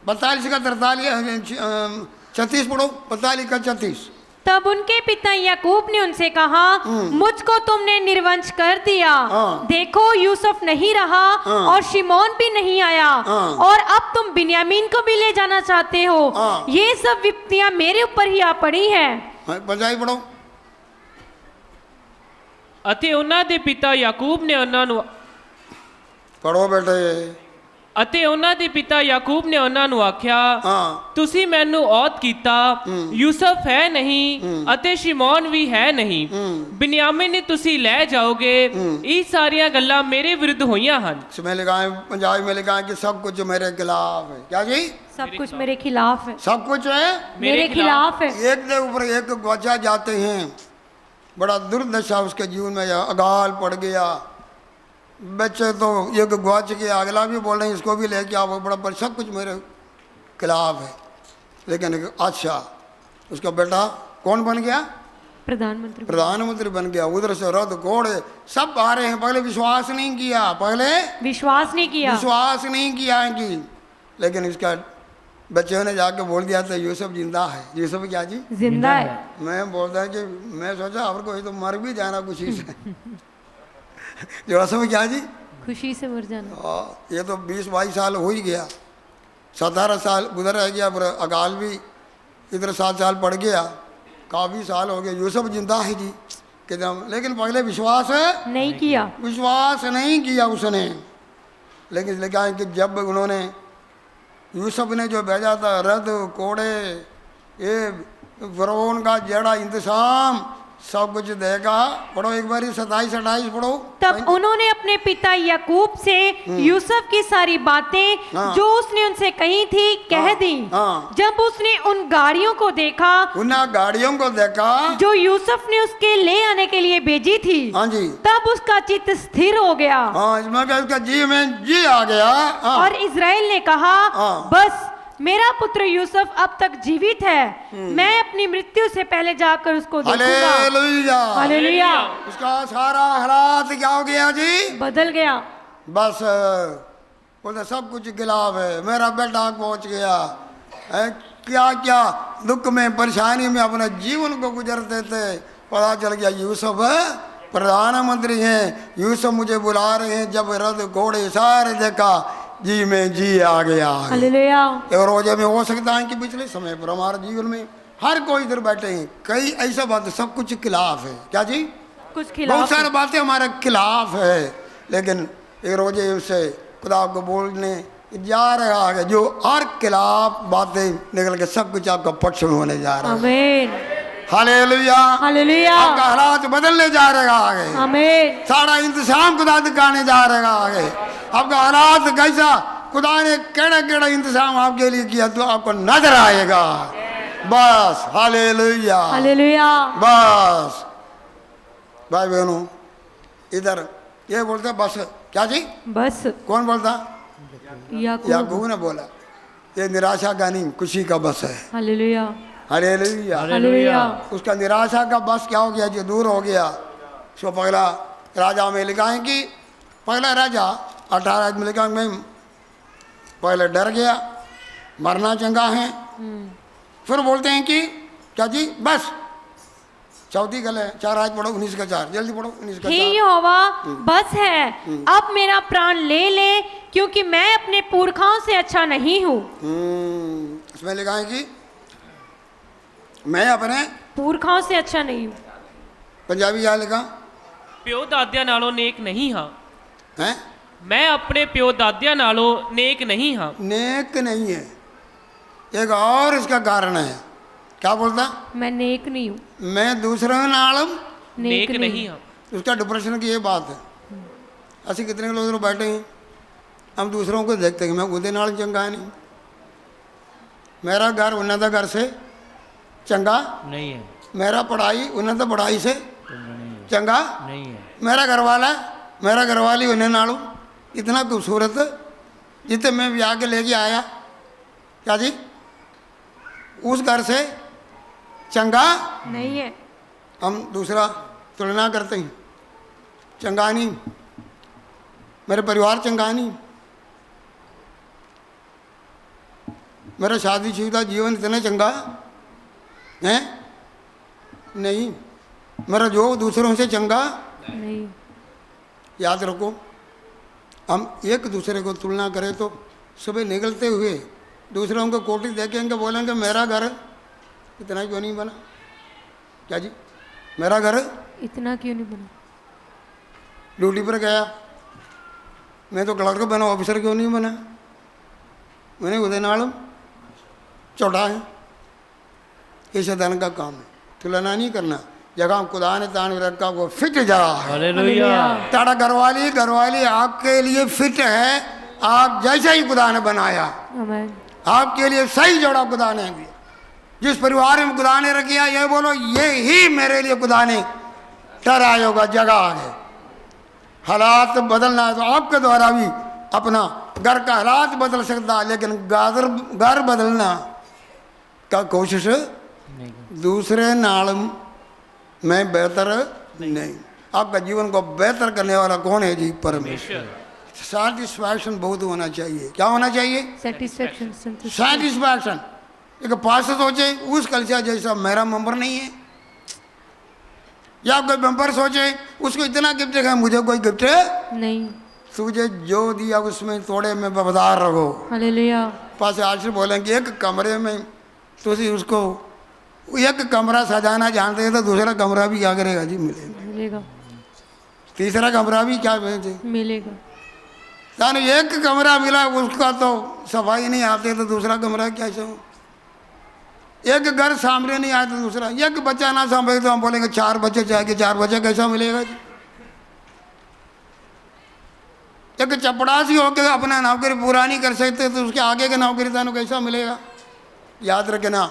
42 का 43 36 पढ़ो, 45 का 36। तब उनके पिता याकूब ने उनसे कहा, मुझको तुमने निर्वंश कर दिया। हाँ। देखो यूसुफ नहीं रहा हाँ। और शिमोन भी नहीं आया, हाँ। और अब तुम बिन्यामीन को भी ले जाना चाहते हो। हाँ। ये सब विपत्तियां मेरे ऊपर ही आ पड़ी है। 45 पढ़ो। ਅਤੇ ਉਹਨਾਂ ਦੇ ਪਿਤਾ ਯਾਕੂਬ ਨੇ ਉਹਨਾਂ ਨੂੰ पढ़ो बेटे। ਅਤੇ ਉਹਨਾਂ ਦੇ ਪਿਤਾ ਯਾਕੂਬ ਨੇ ਉਹਨਾਂ ਨੂੰ ਆਖਿਆ, हाँ ਤੁਸੀਂ ਮੈਨੂੰ ਔਤ ਕੀਤਾ, ਯੂਸਫ ਹੈ ਨਹੀਂ ਅਤੇ ਸ਼ਿਮੋਨ ਵੀ ਹੈ ਨਹੀਂ, ਬਿਨਿਆਮੀਨ ਨੇ ਤੁਸੀਂ ਲੈ ਜਾਓਗੇ। ਇਹ ਸਾਰੀਆਂ ਗੱਲਾਂ ਮੇਰੇ ਵਿਰੁੱਧ ਹੋਈਆਂ ਹਨ। इसमें लिखा है, पंजाबी में लिखा है कि सब कुछ मेरे खिलाफ है। क्या जी? सब कुछ मेरे खिलाफ है, सब कुछ है मेरे खिलाफ है। एक के ऊपर एक गवाचा जाते हैं। बड़ा दुर्दशा उसके जीवन में, अकाल पड़ गया। बच्चे तो एक गवाच के, अगला भी बोल रहे हैं इसको भी लेके आओ, बड़ा पर सब कुछ मेरे खिलाफ है। लेकिन अच्छा, उसका बेटा कौन बन गया? प्रधानमंत्री प्रधानमंत्री बन गया। उधर से रथ घोड़े सब आ रहे हैं। पहले विश्वास नहीं किया, पहले विश्वास नहीं किया। विश्वास नहीं किया कि, लेकिन इसका बच्चों ने जाके बोल दिया था यूसुफ जिंदा है। यूसुफ क्या जी? जिंदा है। मैं बोलता है कि मैं सोचा और कोई तो मर भी जाना खुशी से। यूसुफ क्या जी? खुशी से मर जाना। ये तो 20-22 साल हो ही गया, 17 साल उधर रह गया, पर अकाल भी इधर 7 साल पड़ गया, काफ़ी साल हो गए। यूसुफ जिंदा है जी कितना, लेकिन पहले विश्वास नहीं किया। विश्वास नहीं किया उसने। लेकिन लिखा है कि जब उन्होंने यूसुफ ने जो भेजा था रथ कोड़े, ये फरौन का जड़ा इंतजाम सब कुछ देगा। पढ़ो एक बार 27-28 पढ़ो। तब उन्होंने अपने पिता याकूब से यूसुफ की सारी बातें हाँ। जो उसने उनसे कही थी कह दी। हाँ। जब उसने उन गाड़ियों को देखा उन गाड़ियों को देखा जो यूसुफ ने उसके ले आने के लिए भेजी थी, हाँ जी, तब उसका चित्त स्थिर हो गया। हाँ इसमें क्या, इसका जी में जी आ गया। हाँ। और इज़राइल ने कहा, हाँ। बस मेरा पुत्र यूसुफ अब तक जीवित है, मैं अपनी मृत्यु से पहले जाकर उसको देखूंगा। Hallelujah, hallelujah. उसका सारा हालात क्या हो गया जी? बदल गया। बस बोलते सब कुछ खिलाफ है, मेरा बेटा पहुंच गया है। क्या क्या दुख में परेशानी में अपने जीवन को गुजरते थे, पता चल गया यूसुफ प्रधानमंत्री हैं, यूसुफ मुझे बुला रहे हैं। जब रथ घोड़े सारे देखा, जी में जी आ गया। हालेलुया। और रोजे में हो सकता है कि पिछले समय पर हमारे जीवन में हर कोई इधर बैठे हैं, कई ऐसा बात सब कुछ खिलाफ है। क्या जी? कुछ बहुत खिलाफ सारी बातें हमारे खिलाफ है, लेकिन एक रोजे उससे खुदा को बोलने जा रहा है, जो हर खिलाफ बातें निकल के सब कुछ आपका पक्ष में होने जा रहा है। आमीन। हालेलुया। हालेलुया। आपका हालात बदलने जा रहा है। आमीन। सारा इंतजाम खुदा दिखाने जा रहा है। आपका हालात कैसा, खुदा ने केड़ा केड़ा इंतजाम आपके लिए किया तो आपको नजर आएगा। बस हालेलुया। हालेलुया। बस भाई बहनों, इधर ये बोलते बस। क्या जी? बस। कौन बोलता? याकूब। याकूब ने बोला। ये निराशा का नहीं, खुशी का बस है। हालेलुया। हालेलुया। हालेलुया। उसका निराशा का बस क्या हो गया जो दूर हो गया। सो पहला राजा में लिखा है कि पहला राजा 18 में लिखा, मैं पहले डर गया, मरना चंगा है। फिर बोलते हैं कि क्या जी? बस चौथी गल है, 4 आज पढ़ो, 19 का 4 जल्दी पढ़ो, 19 का 4। हे यहोवा, बस है, अब मेरा प्राण ले ले, क्योंकि मैं अपने पुरखाओं से अच्छा नहीं हूँ। इसमें लिखा है कि मैं अपने पुरखाओं से अच्छा नहीं हूँ। पंजाबी क्या लिखा ਪਿਓ ਦਾਦਿਆਂ ਨਾਲੋਂ ਨੇਕ ਨਹੀਂ ਹਾਂ। है? ਮੈਂ ਆਪਣੇ ਪਿਓ ਦਾਦਿਆਂ ਨਾਲੋਂ ਨੇਕ ਨਹੀਂ ਹਾਂ। नेक नहीं है। एक और इसका कारण है, क्या बोलता? मैं नेक नहीं हूँ। मैं दूसरों नाल ਨੇਕ ਨਹੀਂ ਹਾਂ। उसका डिप्रेशन की ये बात है। ऐसे कितने लोग इधर बैठे हैं, हम दूसरों को देखते हैं, मैं उहदे नाल चंगा नहीं, मेरा घर उन्हों का घर से चंगा ਨਹੀਂ ਹੈ। मेरा पढ़ाई उन्हों तो पढ़ाई से चंगा ਨਹੀਂ ਹੈ। मेरा घरवाला मेरा घरवाली उन्हें नालों इतना खूबसूरत जितने मैं ब्याह के लेके आया, क्या जी? उस घर से चंगा नहीं है। हम दूसरा तुलना करते हैं, चंगा नहीं, मेरे परिवार चंगा नहीं, मेरा शादीशुदा जीवन इतना चंगा हैं? नहीं, मेरा जो दूसरों से चंगा। नहीं। याद रखो, हम एक दूसरे को तुलना करें तो सुबह निकलते हुए दूसरों को कोठी देखेंगे, बोलेंगे मेरा घर इतना क्यों नहीं बना? क्या जी, मेरा घर इतना क्यों नहीं बना? ड्यूटी पर गया, मैं तो क्लर्क बना, ऑफिसर क्यों नहीं बना? मैंने उदय नाल चौड़ा है। ये शैतान का काम है, तुलना नहीं करना। जगह खुदा ने तान रखा वो फिट जगह है। हालेलुया। ताड़ा घरवाली आपके लिए फिट है, आप जैसा ही खुदा ने बनाया, आमीन। आपके लिए सही जोड़ा खुदा ने दिया। जिस परिवार में खुदा ने रखा, ये बोलो ये ही मेरे लिए खुदा ने ठहराया होगा जगह है। हालात बदलना है तो आपके द्वारा भी अपना घर का हालात बदल सकता, लेकिन घर बदलना का कोशिश दूसरे नाल में बेहतर नहीं। आपका जीवन को बेहतर करने वाला कौन है जी? परमेश्वर। सेटिस्फैक्शन बहुत होना चाहिए। क्या होना चाहिए? Satisfaction, satisfaction. एक पास सोचे उस कलिसिया जैसा मेरा मेंबर नहीं है, या कोई मेंबर सोचे उसको इतना गिफ्ट है, मुझे कोई गिफ्ट नहीं। तुझे जो दिया उसमें थोड़े में वफादार रहो। हालेलुया। पास आश्र बोलेंगे एक कमरे में तुझे उसको एक कमरा सजाना जानते हैं तो दूसरा कमरा भी क्या करेगा जी? मिलेगा। तीसरा कमरा भी क्या मिलेगा। जानो एक कमरा मिला उसका तो सफाई नहीं आती तो दूसरा कमरा कैसे हो? एक घर सामने नहीं आया तो दूसरा, एक बच्चा ना संभाले तो हम बोलेंगे 4 बच्चे चाहिए, 4 बच्चे कैसा मिलेगा जी? एक चपड़ासी होकर अपना नौकरी पूरा नहीं कर सकते तो उसके आगे के नौकरी दानों कैसा मिलेगा? याद रखना,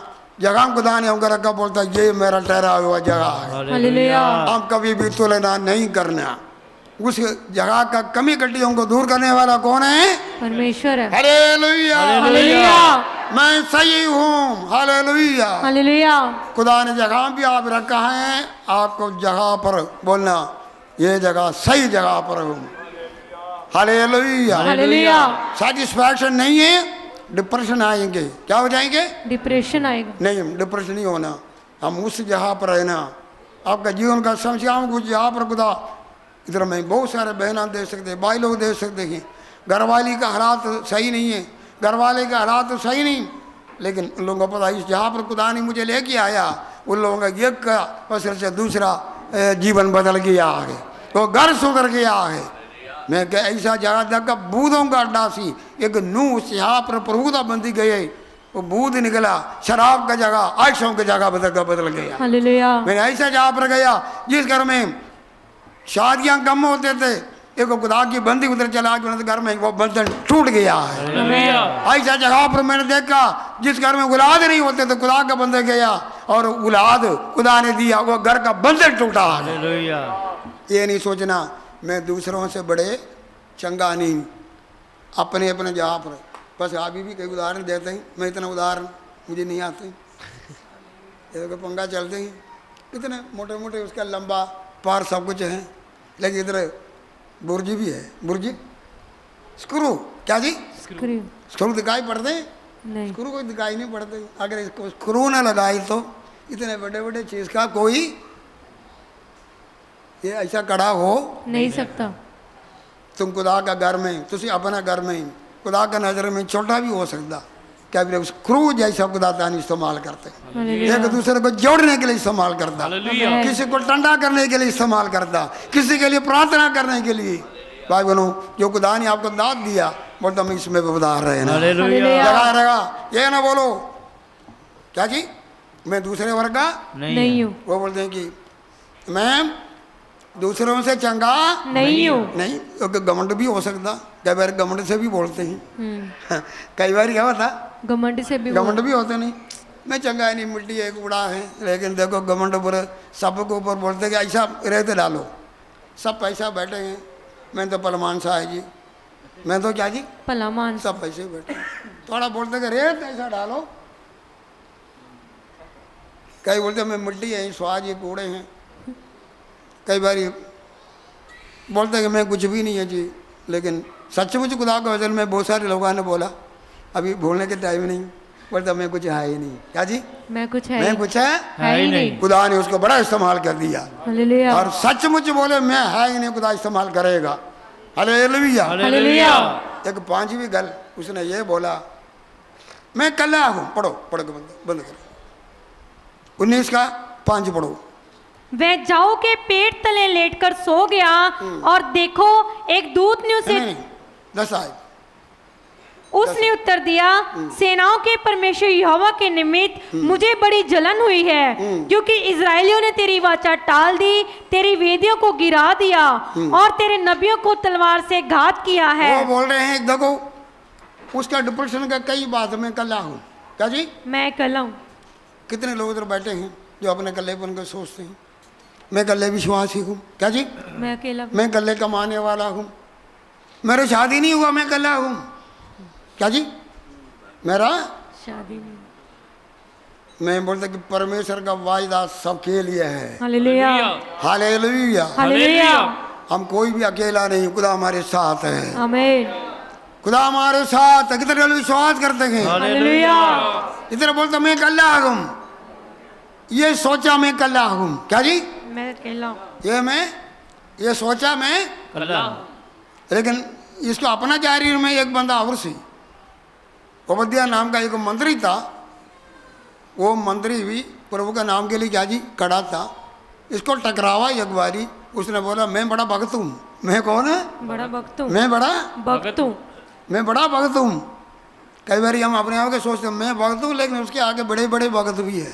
जगह खुदा ने हमको रखा, बोलता ये मेरा ठहरा हुआ जगह है। हालेलुया। हम कभी भी तुलना नहीं करना। उस जगह का कमी कटियों को दूर करने वाला कौन है? परमेश्वर है। हालेलुया। हालेलुया। मैं सही हूँ। हालेलुया। हालेलुया। खुदा ने जगह भी आप रखा है, आपको जगह पर बोलना ये जगह सही जगह पर हूँ। हालेलुया। हालेलुया। सेटिस्फैक्शन नहीं है, डिप्रेशन आएंगे। क्या हो जाएंगे? डिप्रेशन आएगा। नहीं, डिप्रेशन नहीं होना। हम उस जगह पर रहना। आपका जीवन का समस्याओं को जहाँ पर खुदा, इधर में बहुत सारे बहना दे सकते हैं, भाई लोग दे सकते हैं। घरवाली का हालात सही नहीं है, घरवाले का हालात तो सही नहीं, लेकिन उन लोगों को पता है जहाँ पर खुदा ने मुझे लेके आया उन लोगों का एक का असर से दूसरा जीवन बदल गया है, तो घर सुधर गया है। मैं क्या ऐसा जगह जगह बूदों का अड्डा सी, एक नूह उस यहाँ पर प्रभुता बंदी गई, वो बूद निकला, शराब का जगह आयशों की जगह बदल गया। हालेलुया। मैं ऐसा जहाँ पर गया जिस घर में शादियां कम होते थे, एक खुदा की बंदी उधर चला गया, घर में वो बंधन टूट गया है। ऐसा जगह पर मैंने देखा जिस घर में औलाद नहीं होते थे, खुदा का बंदे गया और औलाद खुदा ने दिया, वो घर का बंधन टूटा है। ये नहीं सोचना मैं दूसरों से बड़े चंगा नहीं, अपने अपने जगह पर। बस अभी भी कई उदाहरण देते हैं, मैं इतना उदाहरण मुझे नहीं आते, ये पंगा चलते हैं, इतने मोटे मोटे उसका लंबा पार सब कुछ है, लेकिन इधर बुर्जी भी है। बुर्जी स्क्रू, क्या जी? स्क्रू दिखाई पड़ते नहीं। स्क्रू कोई दिखाई नहीं पड़ते। अगर इसको स्क्रू ना लगाए तो इतने बड़े बड़े चीज का कोई ये ऐसा कड़ा हो नहीं सकता। तुम खुदा का घर में, तुम अपना घर में खुदा का नजर में छोटा भी हो सकता, क्या भी स्क्रू जैसा खुदा तानी इस्तेमाल करते, एक दूसरे को जोड़ने के लिए इस्तेमाल करता, किसी को ठंडा करने के लिए इस्तेमाल करता, किसी के लिए प्रार्थना करने के लिए। भाई बहनों, जो खुदा ने आपको दाद दिया बोलता मैं इसमें बता रहे ना लगा रहेगा, ये ना बोलो क्या जी मैं दूसरे वर्ग का नहीं हूँ। वो बोलते हैं कि मैं दूसरों से चंगा नहीं हूँ। नहीं, क्योंकि घमंड भी हो सकता, कई बार घमंड से भी बोलते हैं। कई बार क्या होता, घमंड से भी घमंड भी होते नहीं, मैं चंगा है नहीं, मिट्टी एक उड़ा है। लेकिन देखो घमंड पूरे सब के ऊपर बोलते कि ऐसा रहते डालो, सब पैसा बैठे हैं, मैं तो पलमान सा है जी, मैं तो क्या जी पलामान, सब पैसे बैठे, थोड़ा बोलते कि रेत ऐसा डालो। कई बोलते मैं मिट्टी है, स्वाद ये कूड़े हैं। कई बार बोलते कि मैं कुछ भी नहीं है जी, लेकिन सचमुच खुदा के वजन में बहुत सारे लोगों ने बोला, अभी बोलने के टाइम नहीं, बोलता मैं कुछ है ही नहीं। क्या जी? मैं कुछ है मैं कुछ है ही नहीं। खुदा ने उसको बड़ा इस्तेमाल कर दिया। हालेलुया और सचमुच बोले मैं है ही नहीं, खुदा इस्तेमाल करेगा। हालेलुया। हालेलुया। एक पांचवी गल उसने ये बोला, मैं कल्ला हूं। पढ़ो पढ़ के बंद करो 19 का 5 पढ़ो। वह जाओ के पेट तले लेटकर सो गया और देखो एक दूत ने उसे नहीं 10 आए। उसने उत्तर दिया, सेनाओं के परमेश्वर यहोवा के निमित्त मुझे बड़ी जलन हुई है, क्योंकि इजरायलियों ने तेरी वाचा टाल दी, तेरी वेदियों को गिरा दिया और तेरे नबियों को तलवार से घात किया है। वो बोल रहे हैं देखो उसका डिप्रेशन का कई बात में कल्ला हूं। क्या जी? मैं कल्ला हूं। कितने लोग इधर बैठे हैं जो अपने कल्लेपन को सोचते हैं, मैं कल्ले विश्वासी हूँ। क्या जी? मैं अकेला मैं कल्ले कमाने वाला हूँ, मेरे शादी नहीं हुआ, मैं कल्ला हूँ। क्या जी? मेरा शादी नहीं। मैं बोलता कि परमेश्वर का वायदा सबके लिए है। Hallelujah hallelujah. हालेलुया। हम कोई भी अकेला नहीं, खुदा हमारे साथ है। आमीन। खुदा हमारे साथ है। कितने लोग विश्वास करते हैं? हालेलुया। इधर बोलता मैं कल्ला हूँ, ये सोचा मैं कल्ला हूँ। क्या जी? मैं अकेला हूं। ये सोचा मैं, लेकिन इसको अपना जारी में एक बंदा और सी ओबद्या नाम का एक मंत्री था। वो मंत्री भी प्रभु का नाम के लिए क्या जी खड़ा था। इसको टकरावा एक बारी, उसने बोला मैं बड़ा भक्त हूँ। मैं कौन है? बड़ा भक्त हूं। मैं बड़ा भक्त हूं। मैं बड़ा भक्त हूँ। कई बार हम अपने आप के सोचते हैं मैं भक्त हूँ, लेकिन उसके आगे बड़े बड़े भक्त भी है।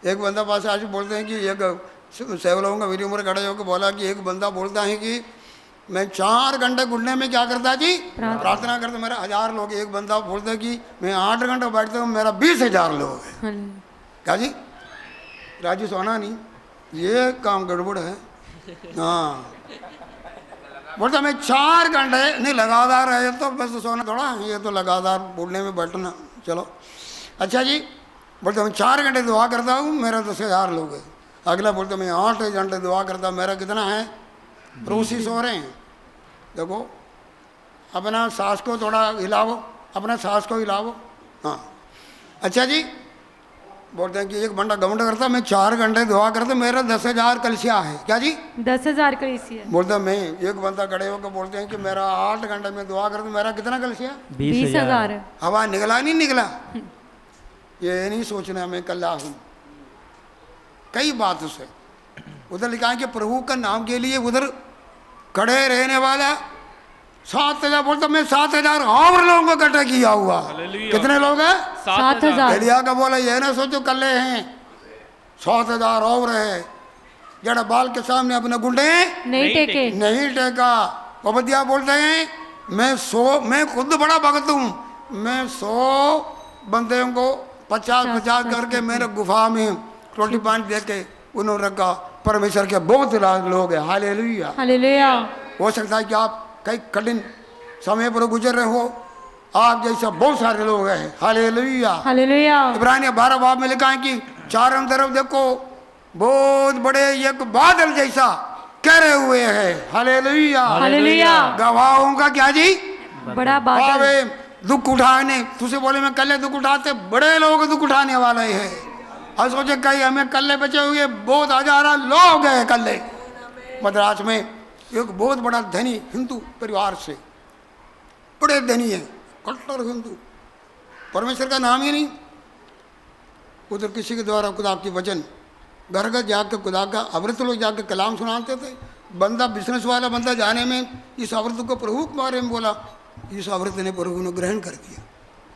एक बंदा पास आज बोलते हैं कि एक सेवलों का वीडियो में खड़े होकर बोला कि एक बंदा बोलता है कि मैं 4 घंटे घुटने में क्या करता जी प्रार्थना करता, मेरा 1000 लोग। एक बंदा बोलता है कि मैं 8 घंटे बैठता हूँ, मेरा 20,000 लोग है। क्या जी? राजू सोना नहीं, ये काम गड़बड़ है। हाँ बोलता मैं 4 घंटे नहीं लगातार है तो बस सोना थोड़ा, ये तो लगातार बोलने में बैठना। चलो अच्छा जी। बोलते मैं 4 घंटे दुआ करता हूँ, मेरा 10,000 लोग है। अगला बोलते मैं 8 घंटे दुआ करता हूँ, मेरा कितना है? पड़ोसी सो रहे हैं। देखो अपना सांस को थोड़ा हिलाओ, अपना सांस को हिलाओ। हाँ अच्छा जी। बोलते हैं कि एक बंदा घमंड करता मैं 4 घंटे दुआ करता, मेरा 10,000 कलसिया है। क्या जी? 10,000 कलीसिया। बोलते मैं एक बंदा खड़े होकर बोलते हैं कि मेरा 8 घंटे में दुआ करता, मेरा कितना कलसिया? 20,000। हवा निकला नहीं निकला? ये नहीं सोचना मैं कल्ला हूँ। कई बात से उधर लिखा है कि प्रभु का नाम के लिए उधर खड़े रहने वाला 7,000। बोलता मैं 7,000 और लोगों को इकट्ठा किया हुआ। कितने लोग हैं? 7,000। एलिया का बोला ये ना सोचो कल्ले हैं, 7,000 और है। जरा बाल के सामने अपने गुंडे नहीं टेके। नहीं टेका। ओबद्या बोलते हैं मैं खुद बड़ा भक्त हूँ, मैं 100 बंदे को 50 करके मेरे गुफा में रोटी पानी दे के उन्होंने रखा। परमेश्वर के बहुत लोग हैं। हालेलुया। हालेलुया। हो सकता है कि आप कई कठिन समय पर गुजर रहे हो, आप जैसा बहुत सारे लोग हैं। हालेलुया। हालेलुया। इब्रानियों 12 बाब में लिखा है कि चारों तरफ देखो बहुत बड़े एक बादल जैसा घेरे हुए हैं। हालेलुया। हालेलुया। गवाहों का क्या जी? बड़ा बादल। आवे दुख उठाने। तुझे बोले मैं कल्ले दुख उठाते, बड़े लोग दुख उठाने वाले हैं। और सोचे कहीं हमें कल्ले बचे हुए बहुत हजारा लोग हैं। कल्ले मद्रास में एक बहुत बड़ा धनी हिंदू परिवार से, बड़े धनी है, कट्टर हिंदू, परमेश्वर का नाम ही नहीं। उधर किसी के द्वारा खुदा की वचन घर घर जाकर खुदा का अमृत लोग जाकर कलाम सुनाते थे। बंदा बिजनेस वाला बंदा जाने में इस अमृत को प्रभु के बारे में बोला, इस अमृत ने प्रभु ने ग्रहण कर दिया।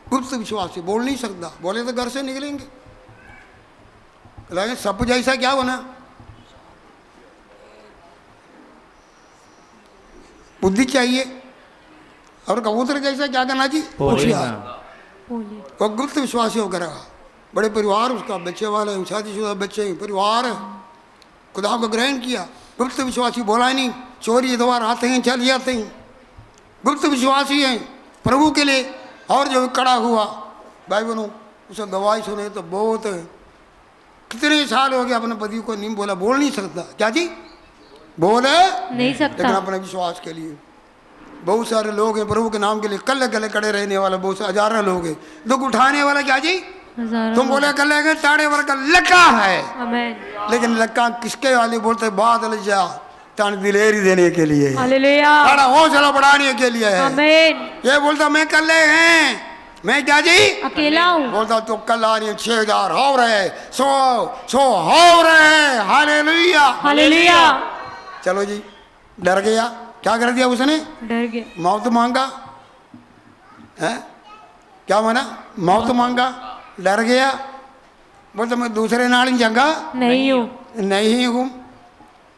गुप्त विश्वास से बोल नहीं सकता, बोले तो घर से निकलेंगे। सप जैसा क्या बना? बुद्धि चाहिए। और कबूतर जैसा क्या करना जी? होशियार। वो गुप्त विश्वासी होकर रहा। बड़े परिवार उसका, बच्चे वाले, शादीशुदा बच्चे, परिवार खुदा को ग्रहण किया। गुप्त विश्वासी बोला नहीं, चोरी द्वार आते हैं चल जाते हैं। गुप्त विश्वासी हैं प्रभु के लिए। और जो कड़ा हुआ भाई बहनों, उसे गवाही सुने तो बहुत है। कितने साल हो गए अपने पति को नहीं बोला, बोल नहीं सकता। क्या जी? बोले नहीं सकता, लेकिन अपने विश्वास के लिए बहुत सारे लोग हैं प्रभु के नाम के लिए कल्ले कल्ले खड़े रहने वाले बहुत से हजारों लोग हैं। दुख उठाने वाला क्या जी? तुम बोले कल्ले के ताड़े वाला का लक्का है, आमेन। लेकिन लक्का किसके वाली बोलते बादल जा तान दिलेरी देने के लिए, हालेलुया, ताड़ा हौसला बढ़ाने के लिए है। आमेन। ये बोलता मैं कल्ले हैं, मैं क्या जी अकेला हूँ। बोलता तो कल आ रही 6000 हो रहे 100 हो रहे। Hallelujah, hallelujah. चलो जी, डर गया, क्या कर दिया उसने? डर गया, मौत मांगा है, क्या माना? मौत मांगा, डर गया, बोलता मैं दूसरे नाल चंगा नहीं हूँ, नहीं हूँ।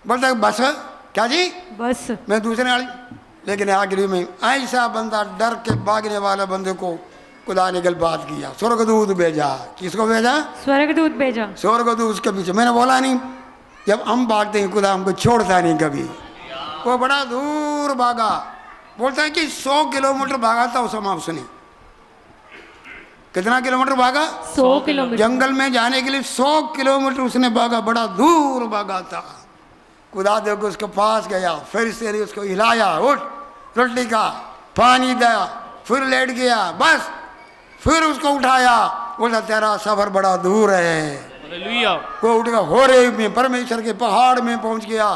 बोलता बस क्या जी बस मैं दूसरे नाल। लेकिन आखिरी में ऐसा बंदा डर के भागने वाला बंदे को खुदा ने बात किया, स्वर्गदूत भेजा। किसको भेजा? स्वर्गदूत भेजा। स्वर्गदूत उसके पीछे। मैंने बोला नहीं, जब हम भागते हैं खुदा हमको छोड़ता नहीं कभी। वो बड़ा दूर भागा, बोलता है कि 100 किलोमीटर भागा था उस समय उसने। कितना किलोमीटर भागा? 100 किलोमीटर। जंगल में जाने के लिए 100 किलोमीटर उसने भागा, बड़ा दूर भागा था। खुदा देखो उसके पास गया, फिर से उसको हिलाया, उठ, रोटी का पानी दिया, फिर लेट गया, बस फिर उसको उठाया, बोला तेरा सफर बड़ा दूर है। हालेलुया। वो उठ गया, होरे में परमेश्वर के पहाड़ में पहुंच गया।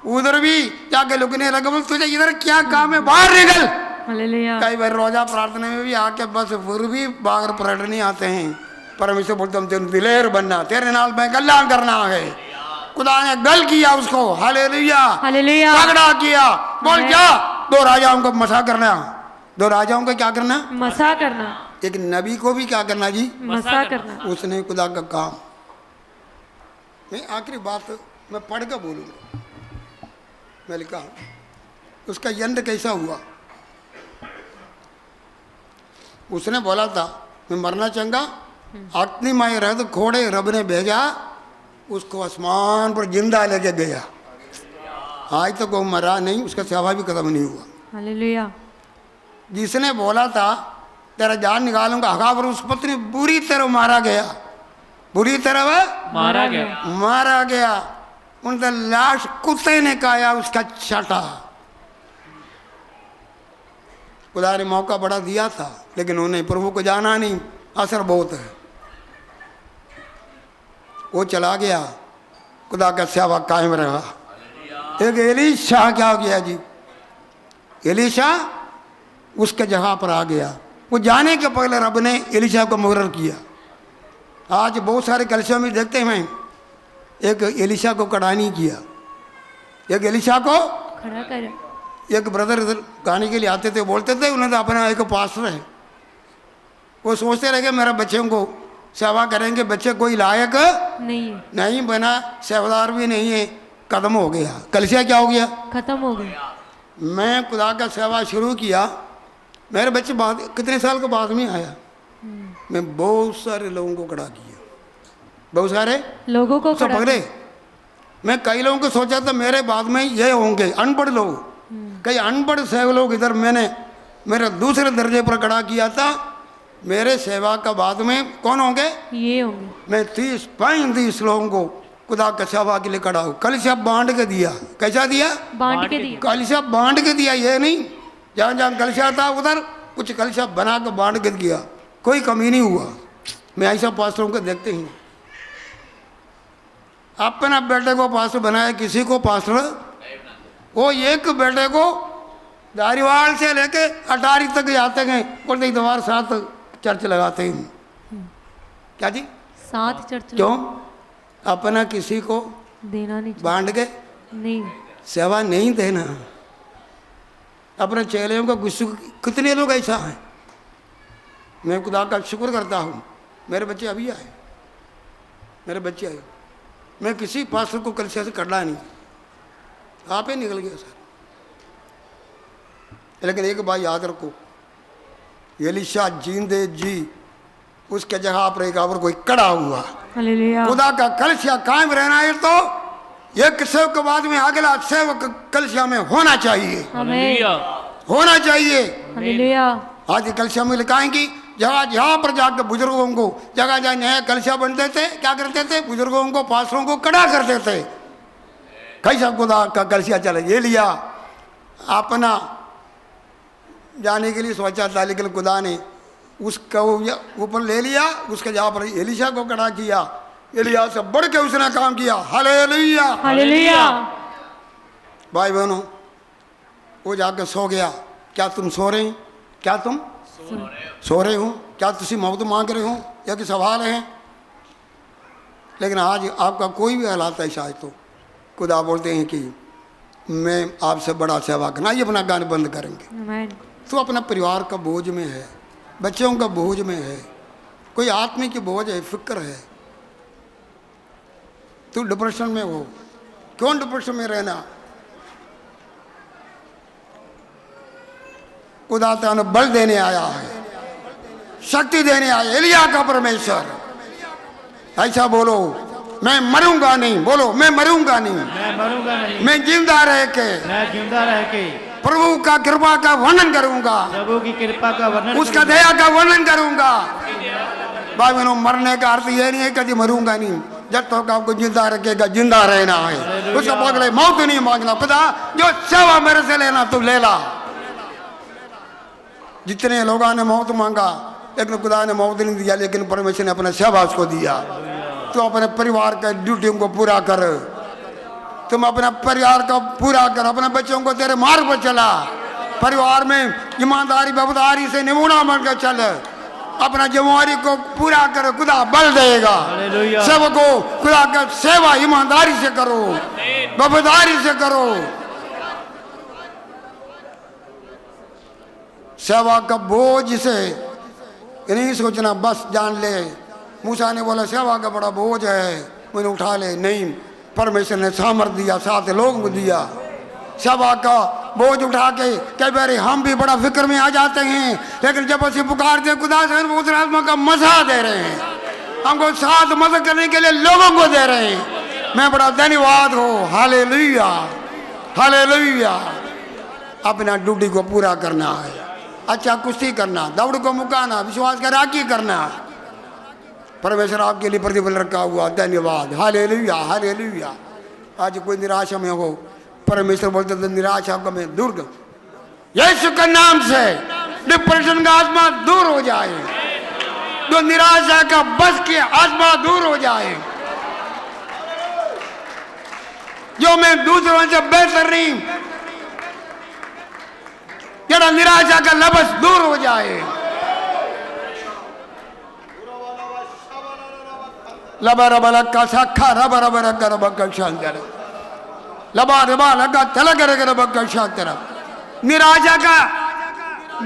उधर भी जाके लुकने लगा, बोल तुझे इधर क्या काम है, बाहर निकल। हालेलुया। कई बार रोजा प्रार्थना में भी आके बस फिर भी बाहर पलटने आते हैं। परमेश्वर बोलते हम तेरे दिलेर बनना, तेरे नाल मैं गल्ला करना है। खुदा ने गल किया उसको, हालेलुया, हालेलुया। तगड़ा किया। बोल जा, 2 राजाओं को मसा करना। 2 राजाओं को क्या करना? मसा करना। एक नबी को भी क्या करना जी? मसा करना। उसने खुदा का काम। मैं आखिरी बात मैं पढ़ कर बोलूँगा। मैं लिखा उसका यंत्र कैसा हुआ। उसने बोला था मैं मरना चाहूँगा, आत्मी माए रह तो खोड़े रब ने भेजा, उसको आसमान पर जिंदा लेके गया। आज तक वो मरा नहीं, उसका सेवा भी खत्म नहीं हुआ। हालेलुया। जिसने बोला था तेरा जान निकालूंगा, हगावर उस पत्नी बुरी तरह मारा गया, बुरी तरह मारा गया। मारा गया। उनका लाश कुत्ते ने खाया, उसका चाटा। खुदा ने मौका बड़ा दिया था, लेकिन उन्हें प्रभु को जाना नहीं, असर बहुत है। वो चला गया, खुदा का सेवा कायम रहा। एक एलीशा क्या हो गया जी? एलीशा उसके जगह पर आ गया। वो जाने के पहले रब ने एलीशा को मुकर्रर किया। आज बहुत सारे कलिसियों में देखते हैं एक एलीशा को खड़ा नहीं किया, एक एलीशा को खड़ा कर। एक ब्रदर इधर गाने के लिए आते थे, बोलते थे उन्हें तो अपना एक पास्टर है। वो सोचते रहे कि मेरे बच्चों को सेवा करेंगे, बच्चे कोई लायक नहीं है, नहीं बना, सेवादार भी नहीं है, खत्म हो गया। कलिसिया क्या हो गया? खत्म हो गया। मैं खुदा का सेवा शुरू किया, मेरे बच्चे बाद कितने साल के बाद में आया। मैं बहुत सारे लोगों को खड़ा किया, बहुत सारे लोगों को सब खड़ा पकड़े। मैं कई लोगों को सोचा था मेरे बाद में ये होंगे अनपढ़ लोग, कई अनपढ़ सेवा लोग इधर मैंने मेरे दूसरे दर्जे पर खड़ा किया था। मेरे सेवा का बाद में कौन होंगे? ये होंगे। मैं 30-35 लोगों को खुदा का सेवा के लिए खड़ा हूँ। कलिसिया बांट के दिया। कैसा दिया? बांट के दिया। कलिसिया बांट के दिया, ये नहीं जहाँ जहाँ कलिसिया था उधर कुछ कलिसिया बना के बांट के दिया, कोई कमी नहीं हुआ। मैं ऐसा पास्टरों को देखते ही अपना बेटे को पास्टर बनाया, किसी को पास्टर, वो एक बेटे को दारीवाल से लेके अटारी तक जाते गए, बोलते इतवार 7 चर्च लगाते हैं। क्या जी? 7 चर्च। क्यों? अपना किसी को देना नहीं बांट के नहीं। सेवा नहीं देना। अपने चेलों का गुस्सा। कितने लोग ऐसा हैं? मैं खुदा का शुक्र करता हूँ, मेरे बच्चे अभी आए, मेरे बच्चे आए। मैं किसी पास्टर को कलिसिया से करना नहीं, आप ही निकल गया सर। लेकिन एक बात याद रखो, एलीशा जींदे जी उसके जगह पर एक और कोई खड़ा हुआ। हालेलुया। खुदा का कलिसिया कायम रहना है तो एक सेवक के बाद में अगला सेवक कलिसिया में होना चाहिए, हालेलुया। होना चाहिए। हालेलुया। आज कलिसिया में लिखाएंगी जहाँ जहाँ पर जाकर बुजुर्गों को, जगह जहाँ नया कलिसिया बनते थे, क्या करते थे? बुजुर्गों को, पास्टरों को खड़ा करते थे। कैसा खुदा का कलिसिया चले? ये लिया अपना जाने के लिए सोचा था, लेकिन खुदा ने उसको ऊपर ले लिया, उसके जहाँ पर एलिशा को खड़ा किया। एलिया से बढ़ के उसने काम किया। Hallelujah, hallelujah. भाई बहनों, वो जाकर सो गया। क्या तुम सो रहे हैं? क्या तुम सो रहे हो? क्या तुम मौत मांग रहे हो? या कि सवाल है? लेकिन आज आपका कोई भी हालात ऐसा है तो खुदा बोलते हैं कि मैं आपसे बड़ा सेवा करना। ये अपना गान बंद करेंगे। आमीन। तो अपना परिवार का बोझ में है, बच्चों का बोझ में है, कोई आत्मिक की बोझ है, फिक्र है, तू डिप्रेशन में हो। क्यों डिप्रेशन में रहना? खुदा ताने बल देने आया है, शक्ति देने आया। एलिया का परमेश्वर ऐसा बोलो, मैं मरूंगा नहीं। बोलो, मैं मरूंगा नहीं, मैं मरूंगा नहीं, मैं जिंदा रह के मैं जिंदा रह के प्रभु का कृपा का वर्णन करूंगा, प्रभु की कृपा का वर्णन उसका करूंगा। दया का वर्णन करूंगा। भाई बहनों, मरने का अर्थ ये नहीं है कभी मरूंगा नहीं। जब तक आपको जिंदा रखेगा, जिंदा रहना है। उसका बदले मौत नहीं मांगना। खुदा जो सेवा मेरे से लेना तू ले ला। जितने लोगों ने मौत मांगा, लेकिन खुदा ने मौत नहीं दिया, लेकिन परमेश्वर ने अपना सेवा उसको दिया। तो अपने परिवार के ड्यूटियों को पूरा कर, तुम अपना परिवार का पूरा कर, अपने बच्चों को तेरे मार्ग पर चला, परिवार में ईमानदारी वफादारी से नमूना बनकर चल, अपना जिम्मेवारी को पूरा कर, खुदा बल देगा। हालेलुया। सबको खुदा का सेवा ईमानदारी से करो, वफादारी से करो। सेवा का बोझ से नहीं सोचना, बस जान ले। मूसा ने बोला सेवा का बड़ा बोझ है, मैंने उठा ले। नहीं, परमेश्वर ने सामर्थ दिया, साथ लोगों को दिया। सेवा का बोझ उठा के कई बार हम भी बड़ा फिक्र में आ जाते हैं, लेकिन जब ਅਸੀਂ पुकारते खुदा से पवित्र आत्मा का मजा दे रहे हैं, हमको साथ मदद करने के लिए लोगों को दे रहे हैं। मैं बड़ा धन्यवाद हो। Hallelujah, hallelujah. अपना ड्यूटी को पूरा करना है, अच्छा कुश्ती करना, दौड़ को मुकाना, विश्वास का राखी करना। परमेश्वर आपके लिए प्रतिफल रखा हुआ। धन्यवाद। Hallelujah, hallelujah. आज कोई निराशा में हो, परमेश्वर बोलते थे निराशा को मैं दूर कर, यीशु के नाम से डिप्रेशन का आत्मा दूर हो जाए, जो निराशा का बस की आत्मा दूर हो जाए, जो मैं दूसरों से बेहतर नहीं, जरा निराशा का लबस दूर हो जाए। लबा रबा लक्का साखा रबा रबा रक्का रबा का शांतर, लबा रबा लक्का तलक रबा रबा का शांतर। निराशा का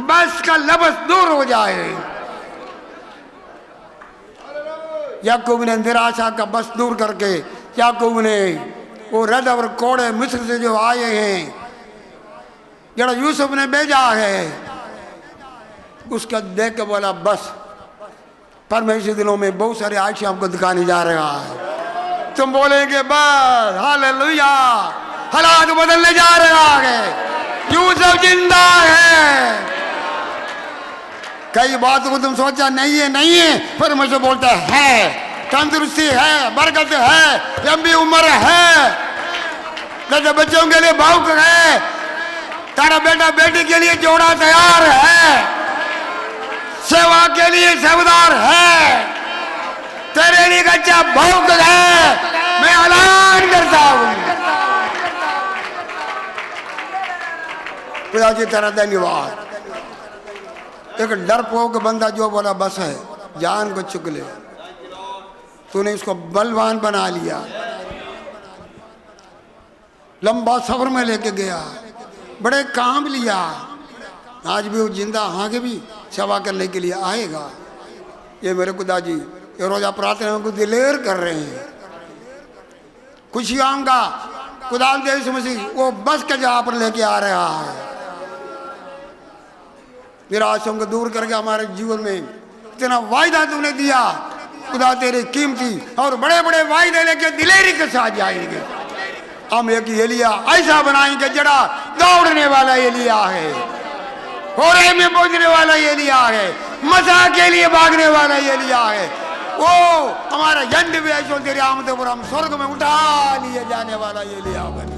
बस का लबस दूर हो जाए। याकूब ने निराशा का बस दूर करके, याकूब ने वो रद और कोड़े मिस्र से जो आए हैं, जरा यूसुफ ने भेजा है, उसका देख के बोला बस। परमेश्वर दिनों में बहुत सारे आयशा आपको दिखाने जा रहा है। तुम बोलेंगे बस। हालेलुया। हालात बदलने जा रहा है। यूसुफ जिंदा है। कई बात को तुम सोचा नहीं है, नहीं है, परमेश्वर बोलता है। तंदुरुस्ती है, बरकत है, लंबी उम्र है, तेरे बच्चों के लिए भावुक है, तारा बेटा बेटी के लिए जोड़ा तैयार है, सेवा के लिए सेवादार है, तेरे लिए अच्छा भावुक है। मैं ऐलान करता हूं, खुदा जी तेरा धन्यवाद। एक डरपोक बंदा जो बोला बस है, जान को चुक ले, तूने इसको बलवान बना लिया, लंबा सफर में लेके गया, बड़े काम लिया। आज भी वो जिंदा आगे भी सेवा करने के लिए आएगा। ये मेरे खुदा जी ये रोजा प्रार्थना को दिलेर कर रहे हैं। खुशी आऊंगा खुदा यीशु मसीह वो बस के जहाँ पर लेके आ रहा है। निराशाओं को दूर करके हमारे जीवन में इतना वायदा तूने दिया, खुदा तेरे कीमती और बड़े बड़े वायदे लेके दिलेरी के साथ जाएंगे। हम एक एलिया ऐसा बनाएंगे जरा दौड़ने वाला एलिया है, होरे में पहुंचने वाला एलिया है, मजा के लिए भागने वाला एलिया है। वो हमारा जंड भी ऐसा तेरे आमद पर हम स्वर्ग में उठा लिए जाने वाला एलिया बने।